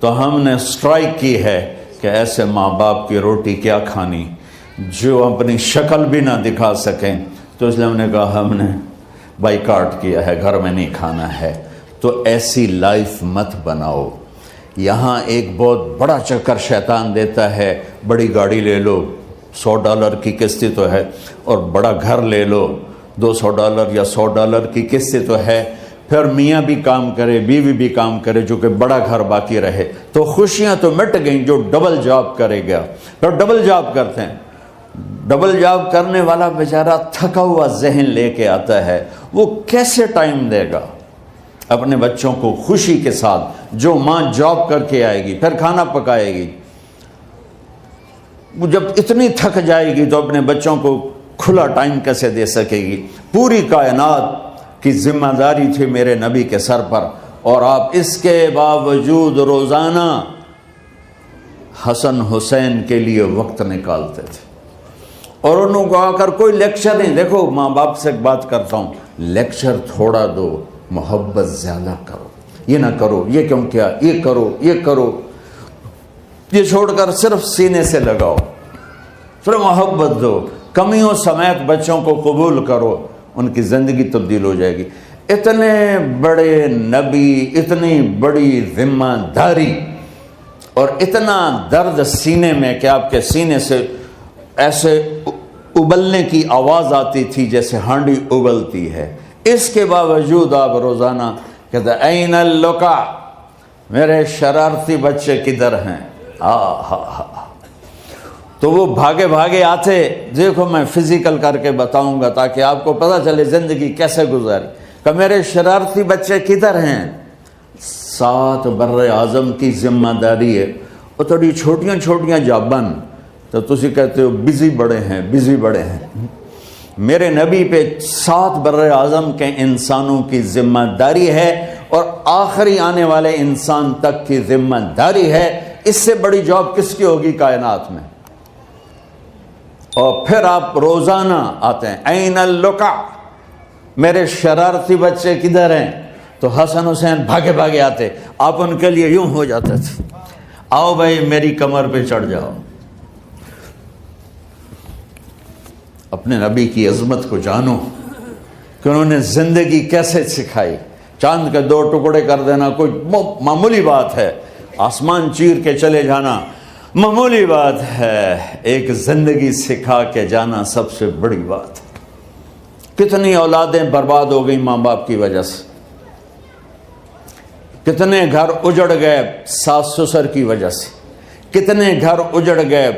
تو ہم نے اسٹرائک کی ہے کہ ایسے ماں باپ کی روٹی کیا کھانی جو اپنی شکل بھی نہ دکھا سکیں، تو اس لیے ہم نے کہا ہم نے بائیکاٹ کیا ہے، گھر میں نہیں کھانا ہے۔ تو ایسی لائف مت بناؤ۔ یہاں ایک بہت بڑا چکر شیطان دیتا ہے، بڑی گاڑی لے لو، $100 کی قسط تو ہے، اور بڑا گھر لے لو، $200 یا $100 کی قسط تو ہے، پھر میاں بھی کام کرے، بیوی بھی کام کرے، جو کہ بڑا گھر باقی رہے، تو خوشیاں تو مٹ گئیں۔ جو ڈبل جاب کرے گا، پھر ڈبل جاب کرتے ہیں، ڈبل جاب کرنے والا بیچارہ تھکا ہوا ذہن لے کے آتا ہے، وہ کیسے ٹائم دے گا اپنے بچوں کو خوشی کے ساتھ؟ جو ماں جاب کر کے آئے گی پھر کھانا پکائے گی، وہ جب اتنی تھک جائے گی تو اپنے بچوں کو کھلا ٹائم کیسے دے سکے گی؟ پوری کائنات کی ذمہ داری تھی میرے نبی کے سر پر، اور آپ اس کے باوجود روزانہ حسن حسین کے لیے وقت نکالتے تھے۔ اور انہوں کو آ کر کوئی لیکچر نہیں، دیکھو ماں باپ سے ایک بات کرتا ہوں، لیکچر تھوڑا دو، محبت زیادہ کرو۔ یہ نہ کرو، یہ کیوں کیا، یہ کرو، یہ کرو، یہ چھوڑ کر صرف سینے سے لگاؤ، صرف محبت دو، کمیوں سمیت بچوں کو قبول کرو، ان کی زندگی تبدیل ہو جائے گی۔ اتنے بڑے نبی، اتنی بڑی ذمہ داری اور اتنا درد سینے میں کہ آپ کے سینے سے ایسے ابلنے کی آواز آتی تھی جیسے ہانڈی ابلتی ہے، اس کے باوجود آپ روزانہ کہتے این اللقا، میرے شرارتی بچے کدھر ہیں؟ تو وہ بھاگے بھاگے آتے، دیکھو میں فزیکل کر کے بتاؤں گا تاکہ آپ کو پتہ چلے زندگی کیسے گزاری، کہ میرے شرارتی بچے کدھر ہیں؟ 7 بر اعظم کی ذمہ داری ہے، اور تھوڑی چھوٹیاں چھوٹیاں جابن تو تسی کہتے ہو بزی بڑے ہیں، بزی بڑے ہیں۔ میرے نبی پہ 7 بر اعظم کے انسانوں کی ذمہ داری ہے، اور آخری آنے والے انسان تک کی ذمہ داری ہے۔ اس سے بڑی جاب کس کی ہوگی کائنات میں؟ اور پھر آپ روزانہ آتے ہیں این اللقا، میرے شرارتی بچے کدھر ہیں؟ تو حسن حسین بھاگے بھاگے آتے، آپ ان کے لیے یوں ہو جاتے تھے، آؤ بھائی میری کمر پہ چڑھ جاؤ۔ اپنے نبی کی عظمت کو جانو کہ انہوں نے زندگی کیسے سکھائی۔ چاند کے 2 ٹکڑے کر دینا کوئی معمولی بات ہے، آسمان چیر کے چلے جانا معمولی بات ہے، ایک زندگی سکھا کے جانا سب سے بڑی بات ہے۔ کتنی اولادیں برباد ہو گئی ماں باپ کی وجہ سے، کتنے گھر اجڑ گئے ساس سسر کی وجہ سے، کتنے گھر اجڑ گئے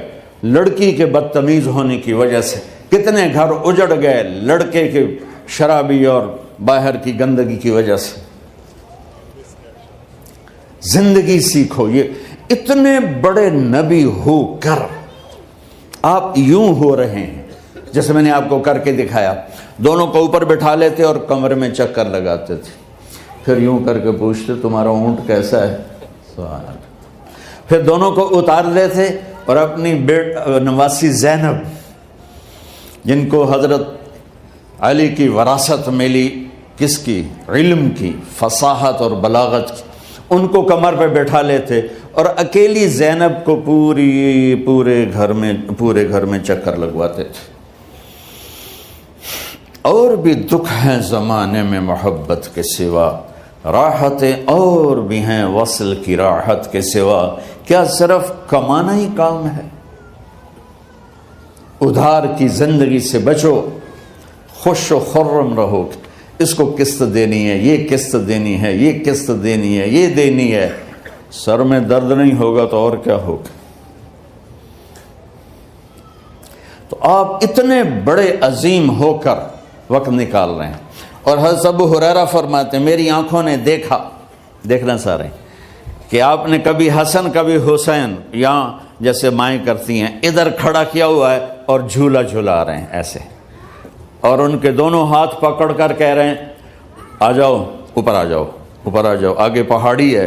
لڑکی کے بدتمیز ہونے کی وجہ سے، کتنے گھر اجڑ گئے لڑکے کے شرابی اور باہر کی گندگی کی وجہ سے۔ زندگی سیکھو۔ یہ اتنے بڑے نبی ہو کر آپ یوں ہو رہے ہیں جیسے میں نے آپ کو کر کے دکھایا، دونوں کو اوپر بٹھا لیتے اور کمرے میں چکر لگاتے تھے، پھر یوں کر کے پوچھتے تمہارا اونٹ کیسا ہے، سوال، پھر دونوں کو اتار دیتے اور اپنی نواسی زینب جن کو حضرت علی کی وراثت ملی، کس کی؟ علم کی، فصاحت اور بلاغت کی، ان کو کمر پہ بیٹھا لیتے اور اکیلی زینب کو پورے گھر میں چکر لگواتے تھے۔ اور بھی دکھ ہیں زمانے میں محبت کے سوا، راحتیں اور بھی ہیں وصل کی راحت کے سوا، کیا صرف کمانا ہی کام ہے؟ ادھار کی زندگی سے بچو، خوش و خرم رہو، اس کو قسط دینی ہے، یہ قسط دینی ہے، یہ قسط دینی ہے، یہ دینی ہے، سر میں درد نہیں ہوگا تو اور کیا ہوگا؟ تو آپ اتنے بڑے عظیم ہو کر وقت نکال رہے ہیں، اور حضرت ابو ہریرہ فرماتے ہیں میری آنکھوں نے دیکھنا سارے کہ آپ نے کبھی حسن کبھی حسین یہاں جیسے مائیں کرتی ہیں ادھر کھڑا کیا ہوا ہے اور جھولا جھولا رہے ہیں ایسے، اور ان کے دونوں ہاتھ پکڑ کر کہہ رہے ہیں آ جاؤ، اوپر آ جاؤ، اوپر آ جاؤ، آگے پہاڑی ہے،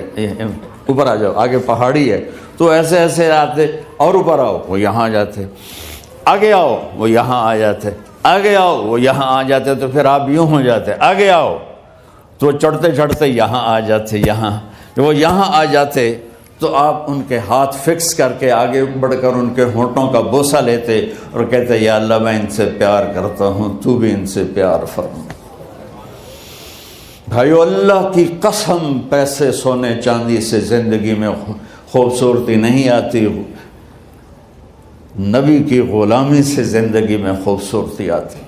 اوپر آ جاؤ، آگے پہاڑی ہے، تو ایسے ایسے آتے، اور اوپر آؤ، وہ یہاں آ جاتے، آگے آؤ، وہ یہاں آ جاتے، آگے آؤ، وہ یہاں آ جاتے، تو پھر آپ یوں ہو جاتے، آگے آؤ، تو چڑھتے چڑھتے یہاں آ جاتے، یہاں جب وہ یہاں آ جاتے تو آپ ان کے ہاتھ فکس کر کے آگے بڑھ کر ان کے ہونٹوں کا بوسہ لیتے اور کہتے یا اللہ میں ان سے پیار کرتا ہوں، تو بھی ان سے پیار فرما۔ بھائیو اللہ کی قسم، پیسے سونے چاندی سے زندگی میں خوبصورتی نہیں آتی، نبی کی غلامی سے زندگی میں خوبصورتی آتی ہے۔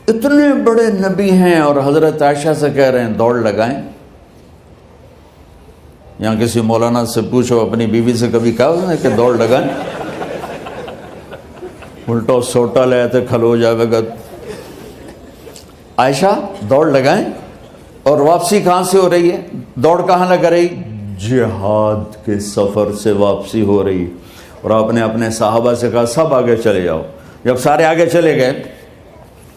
اتنے بڑے نبی ہیں اور حضرت عائشہ سے کہہ رہے ہیں دوڑ لگائیں۔ یہاں کسی مولانا سے پوچھو اپنی بیوی سے کبھی کہا اس نے کہ دوڑ لگائیں؟ الٹا سوٹا لے تو کھلو جائے گا۔ عائشہ دوڑ لگائیں، اور واپسی کہاں سے ہو رہی ہے؟ دوڑ کہاں لگ رہی؟ جہاد کے سفر سے واپسی ہو رہی، اور آپ نے اپنے صحابہ سے کہا سب آگے چلے جاؤ۔ جب سارے آگے چلے گئے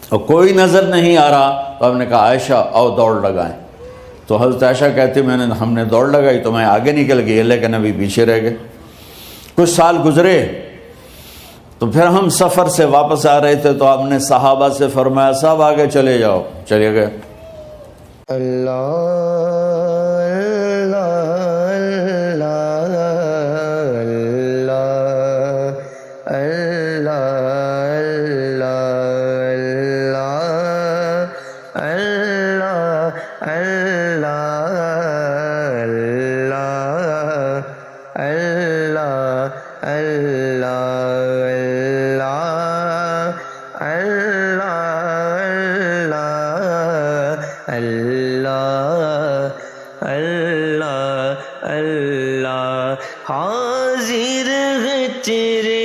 اور کوئی نظر نہیں آ رہا تو آپ نے کہا عائشہ آؤ دوڑ لگائیں۔ تو حضرت عائشہ کہتی ہم نے دوڑ لگائی تو میں آگے نکل گئی، لیکن ابھی پیچھے رہ گئے۔ کچھ سال گزرے تو پھر ہم سفر سے واپس آ رہے تھے تو آپ نے صحابہ سے فرمایا سب آگے چلے جاؤ، چلے گئے۔ حاضر ہے تیرے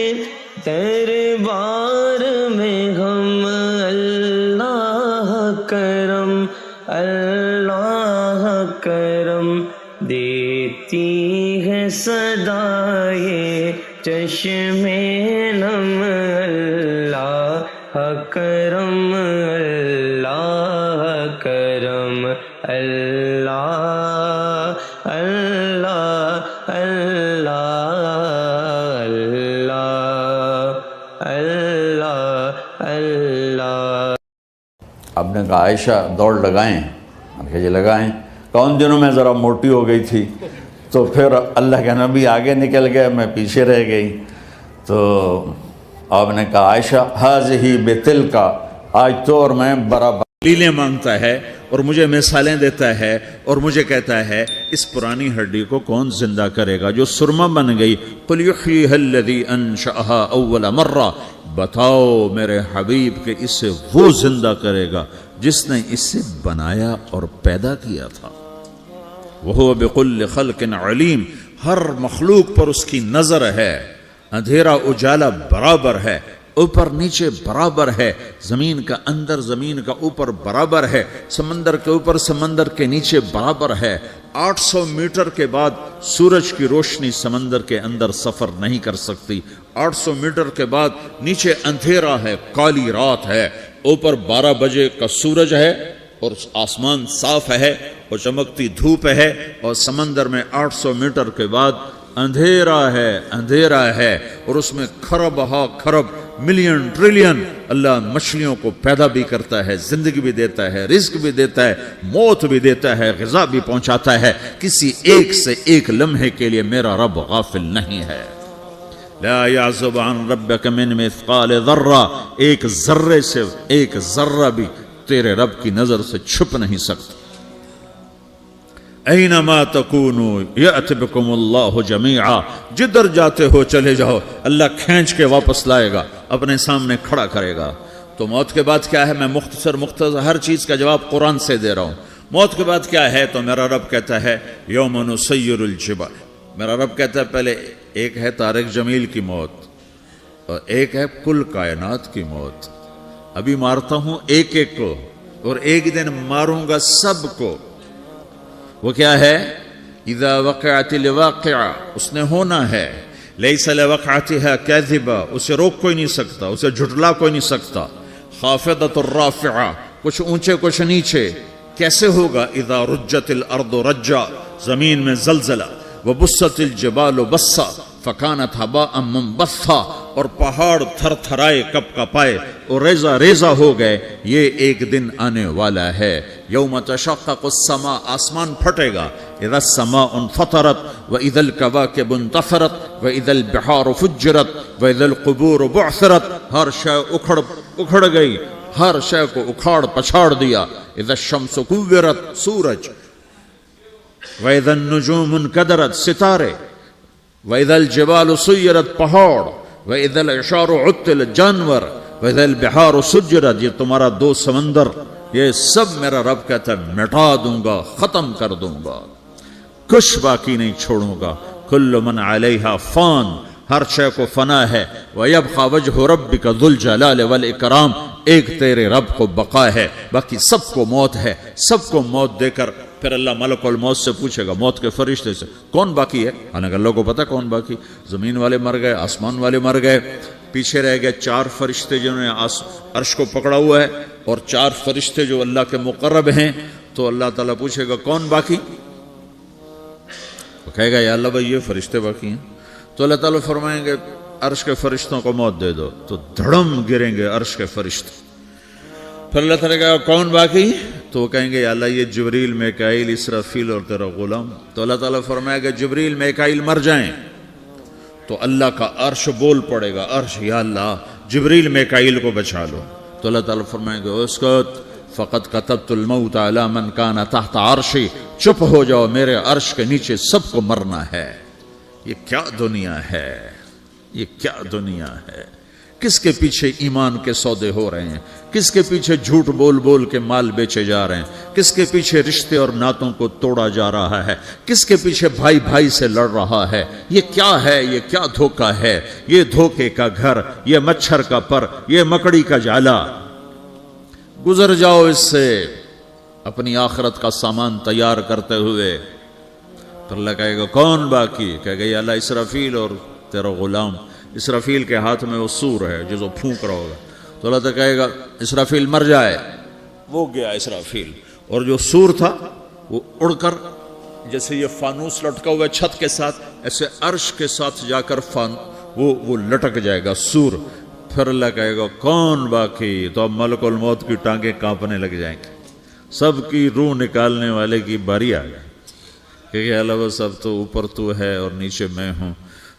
دربار میں ہم، اللہ کرم اللہ کرم، دیتی ہے صدائے چشم نم، اللہ کرم اللہ کرم، اللہ اللہ اللہ۔ آپ نے کہا عائشہ دوڑ لگائیں، میں نے کہا جی لگائیں۔ کون دنوں میں ذرا موٹی ہو گئی تھی تو پھر اللہ کے نبی آگے نکل گئے، میں پیچھے رہ گئی۔ تو آپ نے کہا عائشہ ہذہ بتلک، آج تو اور میں برابر دلیلیں مانگتا ہے اور مجھے مثالیں دیتا ہے اور مجھے کہتا ہے اس پرانی ہڈی کو کون زندہ کرے گا جو سرما بن گئی؟ قل یحییھا الذی انشأھا اول مرہ، بتاؤ میرے حبیب کہ اسے وہ زندہ کرے گا جس نے اسے بنایا اور پیدا کیا تھا۔ وہو بکل خلق علیم، ہر مخلوق پر اس کی نظر ہے، اندھیرا اجالا برابر ہے، اوپر نیچے برابر ہے، زمین کا اندر زمین کا اوپر برابر ہے، سمندر کے اوپر سمندر کے نیچے برابر ہے۔ 800 میٹر کے بعد سورج کی روشنی سمندر کے اندر سفر نہیں کر سکتی، 800 میٹر کے بعد نیچے اندھیرا ہے، کالی رات ہے، اوپر 12 بجے کا سورج ہے اور آسمان صاف ہے اور چمکتی دھوپ ہے، اور سمندر میں 800 میٹر کے بعد اندھیرا ہے اور اس میں کھرب ہا کھرب ملین ٹریلین اللہ مچھلیوں کو پیدا بھی کرتا ہے، زندگی بھی دیتا ہے، رزق بھی دیتا ہے، موت بھی دیتا ہے، غذا بھی پہنچاتا ہے۔ کسی ایک سے ایک لمحے کے لیے میرا رب غافل نہیں ہے۔ لا يعزب عن ربك من مثقال ذرہ، ایک ذرے سے ایک ذرہ بھی تیرے رب کی نظر سے چھپ نہیں سکتا۔ اینما تکونوا یأت بکم اللہ جمیعا، جدھر جاتے ہو چلے جاؤ، اللہ کھینچ کے واپس لائے گا، اپنے سامنے کھڑا کرے گا۔ تو موت کے بعد کیا ہے؟ میں مختصر ہر چیز کا جواب قرآن سے دے رہا ہوں۔ موت کے بعد کیا ہے؟ تو میرا رب کہتا ہے یوم نسیر الجبال، میرا رب کہتا ہے پہلے ایک ہے طارق جمیل کی موت اور ایک ہے کل کائنات کی موت۔ ابھی مارتا ہوں ایک ایک کو اور ایک دن ماروں گا سب کو۔ وہ کیا ہے؟ اذا وقعت الواقعہ، اس نے ہونا ہے، لیس لوقعتها کاذبہ، اسے روک کوئی نہیں سکتا، اسے جھٹلا کوئی نہیں سکتا۔ خافضۃ الرافعہ، کچھ اونچے کچھ نیچے۔ کیسے ہوگا؟ اذا رجت الارض رجا، زمین میں زلزلہ، وبست الجبال بسا فکانت ہباء منبثا، اور پہاڑ تھر تھرائے کپ کپائے اور ریزہ ریزہ ہو گئے۔ یہ ایک دن آنے والا ہے۔ یوم تشقق السماء، آسمان پھٹے گا۔ اذا السماء انفطرت واذا الكواكب انتثرت واذا البحار فجرت واذا القبور بعثرت، ہر شے اکھڑ گئی، ہر شے کو اکھاڑ پچھاڑ دیا۔ اذا الشمس كورت، سورج، واذا النجوم انكدرت، ستارے، وَإِذَا الْجِبَالُ سُيِّرَتْ، پہاڑ، وَإِذَا الْعِشَارُ عُطِّلَتْ، جانور، وَإِذَا الْبِحَارُ سُجِّرَتْ، یہ تمہارا دو سمندر، یہ سب میرا رب کہتا ہے مٹا دوں گا، ختم کر دوں گا، کچھ باقی نہیں چھوڑوں گا۔ كُلُّ مَنْ عَلَيْهَا فان، ہر شے کو فنا ہے۔ وَيَبْقَى وَجْهُ رَبِّكَ ذُو الْجَلَالِ وَالْإِكْرَامِ، ایک تیرے رب کو بقا ہے، باقی سب کو موت ہے۔ سب کو موت دے کر پھر اللہ ملک الموت سے پوچھے گا، موت کے فرشتے سے، کون باقی ہے؟ حالانکہ اللہ کو پتا کون باقی۔ زمین والے مر گئے، آسمان والے مر گئے، پیچھے رہ گئے 4 فرشتے جنہوں نے عرش کو پکڑا ہوا ہے، اور 4 فرشتے جو اللہ کے مقرب ہیں۔ تو اللہ تعالیٰ پوچھے گا کون باقی؟ وہ کہے گا یا اللہ بھائی یہ فرشتے باقی ہیں۔ تو اللہ تعالیٰ فرمائیں گے عرش کے فرشتوں کو موت دے دو، تو دھڑم گریں گے عرش کے فرشتے۔ پھر اللہ تعالیٰ کہا کون باقی؟ تو تو وہ کہیں گے یا اللہ یہ جبریل میکائیل اسرافیل اور تیرا غلام. تو اللہ تعالیٰ فرمائے گا جبریل میکائیل مر جائیں تو اللہ کا عرش بول پڑے گا, عرش یا اللہ جبریل میکائیل کو بچا لو. تو اللہ تعالیٰ فرمائے گا اسکت فقط کتبت الموت علی من کان تحت عرشی, چپ ہو جاؤ میرے عرش کے نیچے سب کو مرنا ہے. یہ کیا دنیا ہے, یہ کیا دنیا ہے. کس کے پیچھے ایمان کے سودے ہو رہے ہیں, کس کے پیچھے جھوٹ بول بول کے مال بیچے جا رہے ہیں, کس کے پیچھے رشتے اور ناتوں کو توڑا جا رہا ہے, کس کے پیچھے بھائی بھائی سے لڑ رہا ہے. یہ کیا ہے, یہ کیا دھوکہ ہے, یہ دھوکے کا گھر, یہ مچھر کا پر, یہ مکڑی کا جالا. گزر جاؤ اس سے اپنی آخرت کا سامان تیار کرتے ہوئے. تو اللہ کہے گا کون باقی؟ کہے گا یا اللہ اسرافیل اور تیرا غلام. اسرافیل کے ہاتھ میں وہ سور ہے جو پھونک رہا ہوگا. تو اللہ تعالیٰ کہے گا اسرافیل مر جائے. وہ گیا اسرافیل, اور جو سور تھا وہ اڑ کر جیسے یہ فانوس لٹکا ہوا چھت کے ساتھ ایسے عرش کے ساتھ جا کر وہ لٹک جائے گا سور. پھر اللہ کہے گا کون باقی؟ تو اب ملک الموت کی ٹانگیں کانپنے لگ جائیں گے. سب کی روح نکالنے والے کی باری آ گئی کہ اللہ وہ سب تو اوپر تو ہے اور نیچے میں ہوں.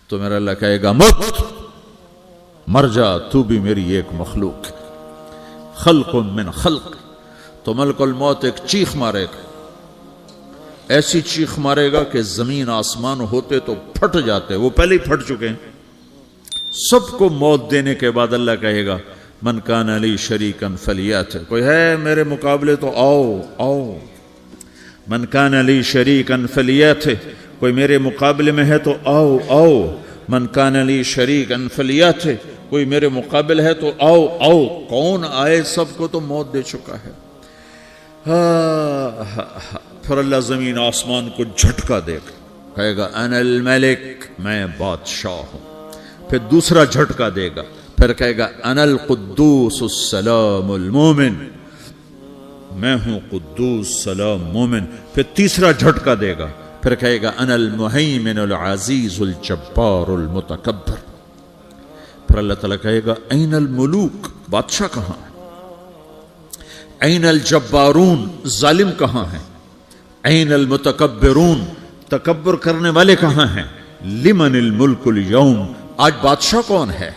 تو میرا اللہ کہے گا مت, مر جا, تو بھی میری ایک مخلوق, خلق من خلق. تو ملک الموت ایک چیخ مارے گا, ایسی چیخ مارے گا کہ زمین آسمان ہوتے تو پھٹ جاتے, وہ پہلے ہی پھٹ چکے ہیں. سب کو موت دینے کے بعد اللہ کہے گا من کان علی شریکن فلیات, کوئی ہے میرے مقابلے تو آؤ آؤ. من کان علی شریکن فلیات, کوئی میرے مقابلے میں ہے تو آؤ آؤ. من کان علی شریکن فلیات, کوئی میرے مقابل ہے تو آؤ آؤ. کون آئے؟ سب کو تو موت دے چکا ہے. پھر اللہ زمین آسمان کو جھٹکا دے گا, کہے گا انا الملک, میں بادشاہ ہوں. پھر دوسرا جھٹکا دے گا, پھر کہے گا انا القدوس السلام المومن, میں ہوں قدوس سلام مومن. پھر تیسرا جھٹکا دے گا, پھر کہے گا انا المہیمن العزیز الجبار المتکبر. پھر اللہ تعالیٰ کہے گا این الملوک, بادشاہ کہاں ہے؟ این الجبارون, ظالم کہاں ہیں؟ این المتکبرون, تکبر کرنے والے کہاں ہیں؟ لمن الملک اليوم, آج بادشاہ کون ہے؟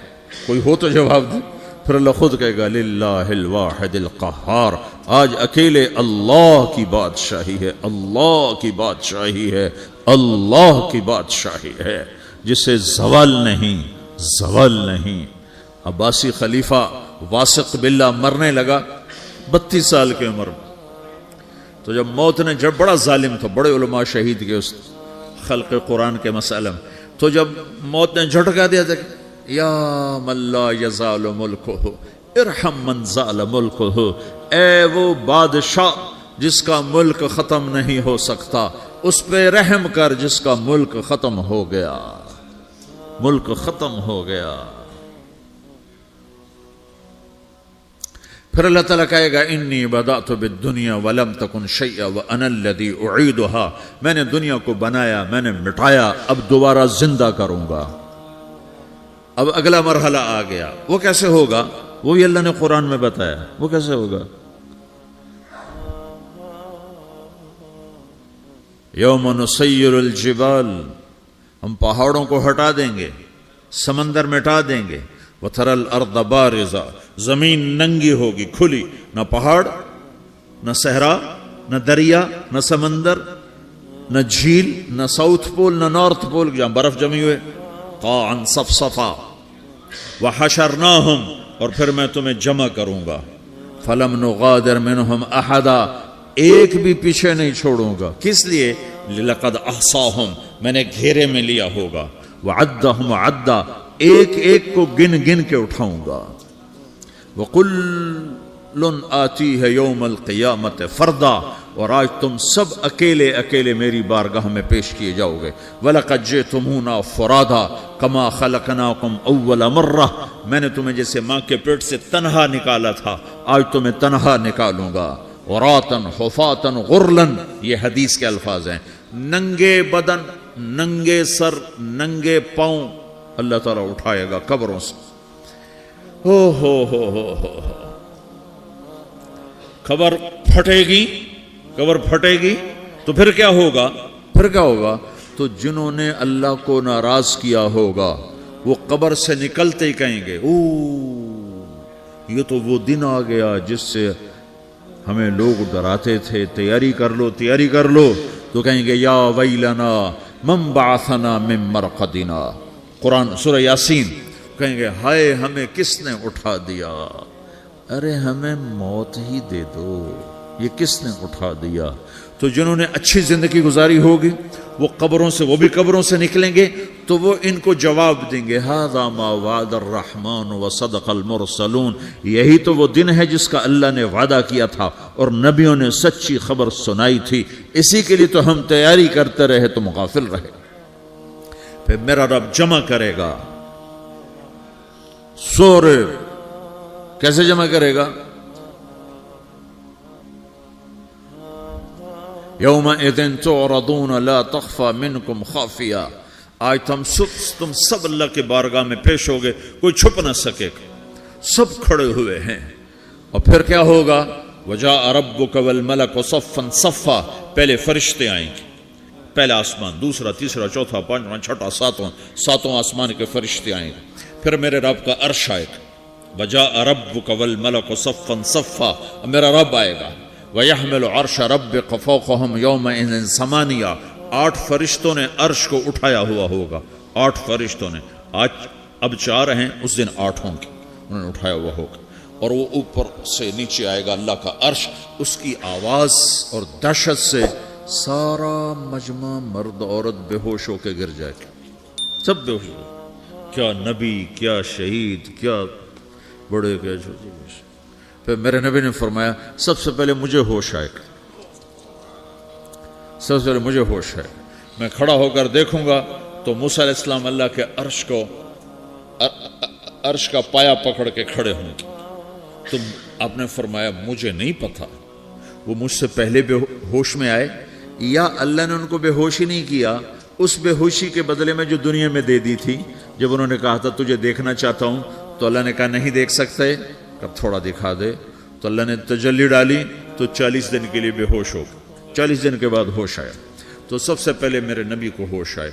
کوئی ہو تو جواب دے. پھر اللہ خود کہے گا للہ الواحد القہار, آج اکیلے اللہ کی بادشاہی ہے, اللہ کی بادشاہی ہے, اللہ کی بادشاہی ہے جسے زوال نہیں, زوال نہیں. عباسی خلیفہ واثق باللہ مرنے لگا 32 سال کی عمر میں. تو جب موت نے, جب بڑا ظالم تھا, بڑے علماء شہید کے اس خلق قرآن کے مسئلہ میں, تو جب موت نے جھٹکا دیا تھا یا من لا یزال ملکہ ارحم من زال ملکہ, اے وہ بادشاہ جس کا ملک ختم نہیں ہو سکتا, اس پہ رحم کر جس کا ملک ختم ہو گیا, ملک ختم ہو گیا. پھر اللہ تعالیٰ کہے گا انی بدأت بالدنیا ولم تکن شیئا وانا الذی اعیدها, میں نے دنیا کو بنایا, میں نے مٹایا, اب دوبارہ زندہ کروں گا. اب اگلا مرحلہ آ گیا. وہ کیسے ہوگا؟ وہ بھی اللہ نے قرآن میں بتایا. وہ کیسے ہوگا؟ یوم نسیر الجبال, ہم پہاڑوں کو ہٹا دیں گے, سمندر مٹا دیں گے. وتری الارض بارزا, زمین ننگی ہوگی, کھلی, نہ پہاڑ, نہ صحرا, نہ دریا, نہ سمندر, نہ جھیل, نہ ساؤتھ پول, نہ نارتھ پول جہاں برف جمی ہوئے. قاعا صفصفا وحشرناہم, اور پھر میں تمہیں جمع کروں گا. فلم نغادر منہم احدا, ایک بھی پیچھے نہیں چھوڑوں گا. کس لیے؟ لقد احصاہم, میں نے گھیرے میں لیا ہوگا. وعدہم عدا, ایک ایک کو گن گن کے اٹھاؤں گا. وَقُلٌ آتِيهَ يَوْمَ الْقِيَامَةِ فَرْدًا, اور آج تم سب اکیلے اکیلے میری بارگاہ میں پیش کیے جاؤ گے. وَلَقَدْ جِئْتُمُونَا فُرَادًا كَمَا خَلَقْنَاكُمْ أَوَّلَ مَرَّةٍ, میں نے تمہیں جیسے ماں کے پیٹ سے تنہا نکالا تھا, آج تمہیں تنہا نکالوں گا. عُرَاةً حُفَاةً غُرْلًا, یہ حدیث کے الفاظ ہیں. ننگے بدن, ننگے سر, ننگے پاؤں اللہ تعالیٰ اٹھائے گا قبروں سے. ہو قبر پھٹے گی تو پھر کیا ہوگا؟ تو جنہوں نے اللہ کو ناراض کیا ہوگا وہ قبر سے نکلتے ہی کہیں گے یہ تو وہ دن آ گیا جس سے ہمیں لوگ ڈراتے تھے، تیاری کر لو، تو کہیں گے یا ویلنا من بعثنا من مرقدنا، قرآن سورہ یاسین، کہیں گے ہائے ہمیں کس نے اٹھا دیا، ارے ہمیں موت ہی دے دو، یہ کس نے اٹھا دیا؟ تو جنہوں نے اچھی زندگی گزاری ہوگی وہ بھی قبروں سے نکلیں گے تو وہ ان کو جواب دیں گے ھذا ما وعد الرحمن وصدق المرسلون، یہی تو وہ دن ہے جس کا اللہ نے وعدہ کیا تھا اور نبیوں نے سچی خبر سنائی تھی، اسی کے لیے تو ہم تیاری کرتے رہے، تم غافل رہے۔ پھر میرا رب جمع کرے گا سورے، کیسے جمع کرے گا؟ یومئذ تعرضون لا تخفى منکم خافیہ، آج تم سب اللہ کے بارگاہ میں پیش ہوگے، کوئی چھپ نہ سکے گا، سب کھڑے ہوئے ہیں۔ اور پھر کیا ہوگا؟ وجاء ربک والملک صفا صفا، پہلے فرشتے آئیں گے، پہلا آسمان، دوسرا، تیسرا، چوتھا، پانچواں، چھٹا، ساتواں آسمان کے فرشتے آئیں گے، پھر میرے رب کا عرش آئے گا، وجاء ربک والملک صفا صفا، میرا رب آئے گا، وَيَحْمِلُ عَرْشَ رَبِّكَ فَوْقَهُمْ يَوْمَئِذٍ ثَمَانِيَةٌ، 8 فرشتوں نے عرش کو اٹھایا ہوا ہوگا، 8 فرشتوں نے، آج اب 4 ہیں، اس دن 8 ہوں گے، انہوں نے اٹھایا ہوا ہوگا، اور وہ اوپر سے نیچے آئے گا اللہ کا عرش، اس کی آواز اور دہشت سے سارا مجمع مرد عورت بے ہوش ہو کے گر جائے گا، سب بے ہوش ہو، کیا نبی، کیا شہید، کیا بڑے، کیا چھوٹے۔ پھر میرے نبی نے فرمایا سب سے پہلے مجھے ہوش آئے گا، سب سے پہلے مجھے ہوش ہے، میں کھڑا ہو کر دیکھوں گا تو موسیٰ علیہ السلام اللہ کے عرش کا پایا پکڑ کے کھڑے ہوں گے۔ تو آپ نے فرمایا مجھے نہیں پتا وہ مجھ سے پہلے بے ہوش میں آئے یا اللہ نے ان کو بے ہوش ہی نہیں کیا، اس بے ہوشی کے بدلے میں جو دنیا میں دے دی تھی، جب انہوں نے کہا تھا تجھے دیکھنا چاہتا ہوں تو اللہ نے کہا نہیں دیکھ سکتے، کب تھوڑا دکھا دے، تو اللہ نے تجلی ڈالی تو 40 دن کے لیے بے ہوش ہو گئے، 40 دن کے بعد ہوش آیا۔ تو سب سے پہلے میرے نبی کو ہوش آئے،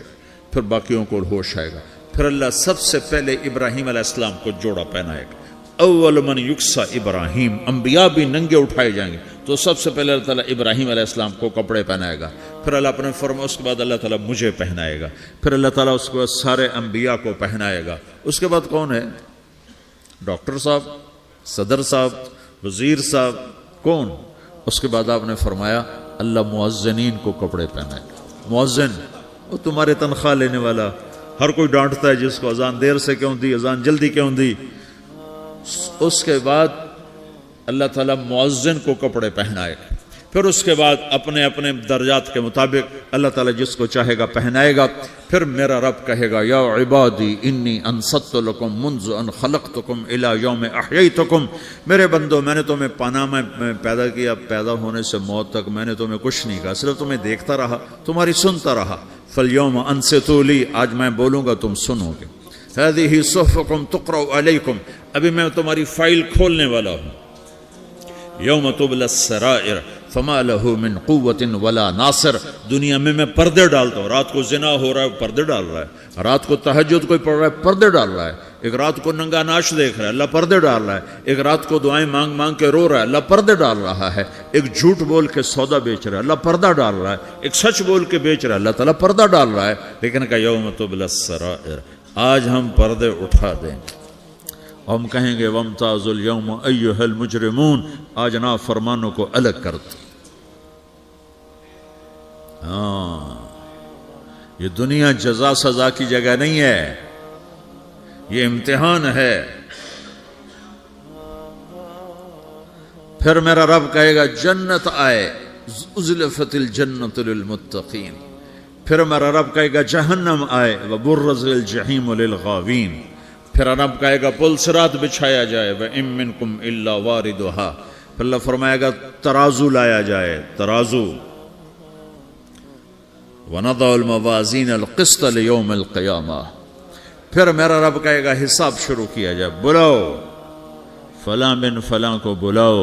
پھر باقیوں کو ہوش آئے گا، پھر اللہ سب سے پہلے ابراہیم علیہ السلام کو جوڑا پہنائے گا، اول من یکسا ابراہیم، انبیاء بھی ننگے اٹھائے جائیں گے، تو سب سے پہلے اللہ تعالیٰ ابراہیم علیہ السلام کو کپڑے پہنائے گا، پھر اللہ اپنے فرما، اس کے بعد اللہ تعالیٰ مجھے پہنائے گا، پھر اللہ تعالیٰ اس کے بعد سارے انبیاء کو پہنائے گا۔ اس کے بعد کون ہے؟ ڈاکٹر صاحب، صدر صاحب، وزیر صاحب، کون؟ اس کے بعد آپ نے فرمایا اللہ مؤذنین کو کپڑے پہنائے گا۔ مؤذن وہ تمہارے تنخواہ لینے والا، ہر کوئی ڈانٹتا ہے جس کو اذان دیر سے کیوں دی، اذان جلدی کیوں دی۔ اس کے بعد اللہ تعالیٰ مؤذن کو کپڑے پہنائے گا، پھر اس کے بعد اپنے اپنے درجات کے مطابق اللہ تعالیٰ جس کو چاہے گا پہنائے گا۔ پھر میرا رب کہے گا یا عبادی انی انصت لکم منذ ان خلقتکم الی یوم احییتکم، میرے بندو میں نے تمہیں پاناما میں پیدا کیا، پیدا ہونے سے موت تک میں نے تمہیں کچھ نہیں کہا، صرف تمہیں دیکھتا رہا، تمہاری سنتا رہا۔ فالیوم انصتوا لی، آج میں بولوں گا تم سنو گے۔ ہذہ صحفکم تقرأ علیکم، ابھی میں تمہاری فائل کھولنے والا ہوں۔ یوم تبلی السرائر فما لہ من قوت ولا ناصر، دنیا میں پردے ڈالتا ہوں، رات کو زنا ہو رہا ہے پردے ڈال رہا ہے، رات کو تہجد کوئی پڑھ رہا ہے پردے ڈال رہا ہے، ایک رات کو ننگا ناچ دیکھ رہا ہے اللہ پردے ڈال رہا ہے، ایک رات کو دعائیں مانگ مانگ کے رو رہا ہے اللہ پردے ڈال رہا ہے، ایک جھوٹ بول کے سودا بیچ رہا ہے اللہ پردہ ڈال رہا ہے، ایک سچ بول کے بیچ رہا ہے اللہ تعالیٰ پردہ ڈال رہا ہے۔ لیکن کہ یوم تبلی السرائر، آج ہم پردے اٹھا دیں گے، ہم کہیں گے وامتازوا اليوم ایھا المجرمون، آج نافرمانوں کو الگ کر دو۔ یہ دنیا جزا سزا کی جگہ نہیں ہے، یہ امتحان ہے۔ پھر میرا رب کہے گا جنت آئے، ازلفت الجنت للمتقین، پھر میرا رب کہے گا جہنم آئے، وبرز الجحیم للغاوین، پھر رب کہے گا پل صراط بچھایا جائے، وَإِن مِّنكُمْ إِلَّا وَارِدُهَا، پھر اللہ فرمائے گا ترازو لایا جائے، ترازو، وَنَضَعُ الْمَوَازِينَ الْقِسْطَ لِيَوْمِ الْقِيَامَةِ، پھر میرا رب کہے گا حساب شروع کیا جائے، بلاؤ فلاں بن فلاں کو بلاؤ،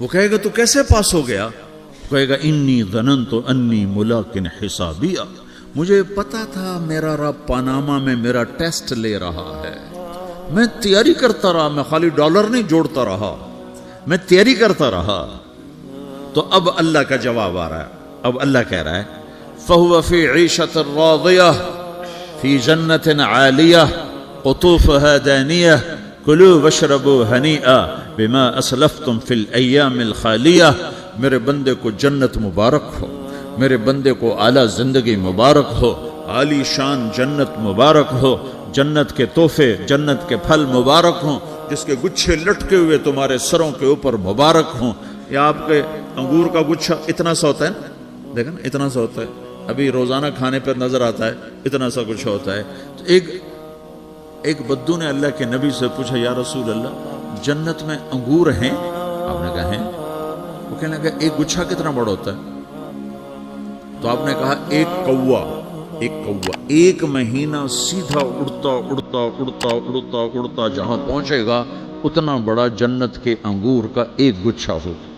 وہ کہے گا تو کیسے پاس ہو گیا؟ کہے گا انی ظننت انی ملاقن حسابیہ، مجھے پتا تھا میرا رب پاناما میں میرا ٹیسٹ لے رہا ہے، میں تیاری کرتا رہا، میں خالی ڈالر نہیں جوڑتا رہا، میں تیاری کرتا رہا۔ تو اب اللہ کا جواب آ رہا ہے، اب اللہ کہہ رہا ہے فَهُوَ فِي عِيشَةٍ رَاضِيَةٍ فِي جَنَّةٍ عَالِيَةٍ قُطُوفُهَا دَانِيَةٌ كُلُوا وَاشْرَبُوا هَنِيئًا بِمَا أَسْلَفْتُمْ فِي الْأَيَّامِ الْخَالِيَةِ، میرے بندے کو جنت مبارک ہو، میرے بندے کو اعلیٰ زندگی مبارک ہو، عالی شان جنت مبارک ہو، جنت کے تحفے، جنت کے پھل مبارک ہوں، جس کے گچھے لٹکے ہوئے تمہارے سروں کے اوپر مبارک ہوں۔ یا آپ کے انگور کا گچھا اتنا سا ہوتا ہے نا، دیکھیں نا اتنا سا ہوتا ہے، ابھی روزانہ کھانے پر نظر آتا ہے، اتنا سا گچھا ہوتا ہے۔ تو ایک بدو نے اللہ کے نبی سے پوچھا یا رسول اللہ جنت میں انگور ہیں؟ آپ نے کہا ہیں۔ وہ کہنے لگا ایک گچھا کتنا بڑا ہوتا ہے؟ تو آپ نے کہا ایک کوا ایک مہینہ سیدھا اڑتا اڑتا اڑتا اڑتا اڑتا جہاں پہنچے گا اتنا بڑا جنت کے انگور کا ایک گچھا ہوگا۔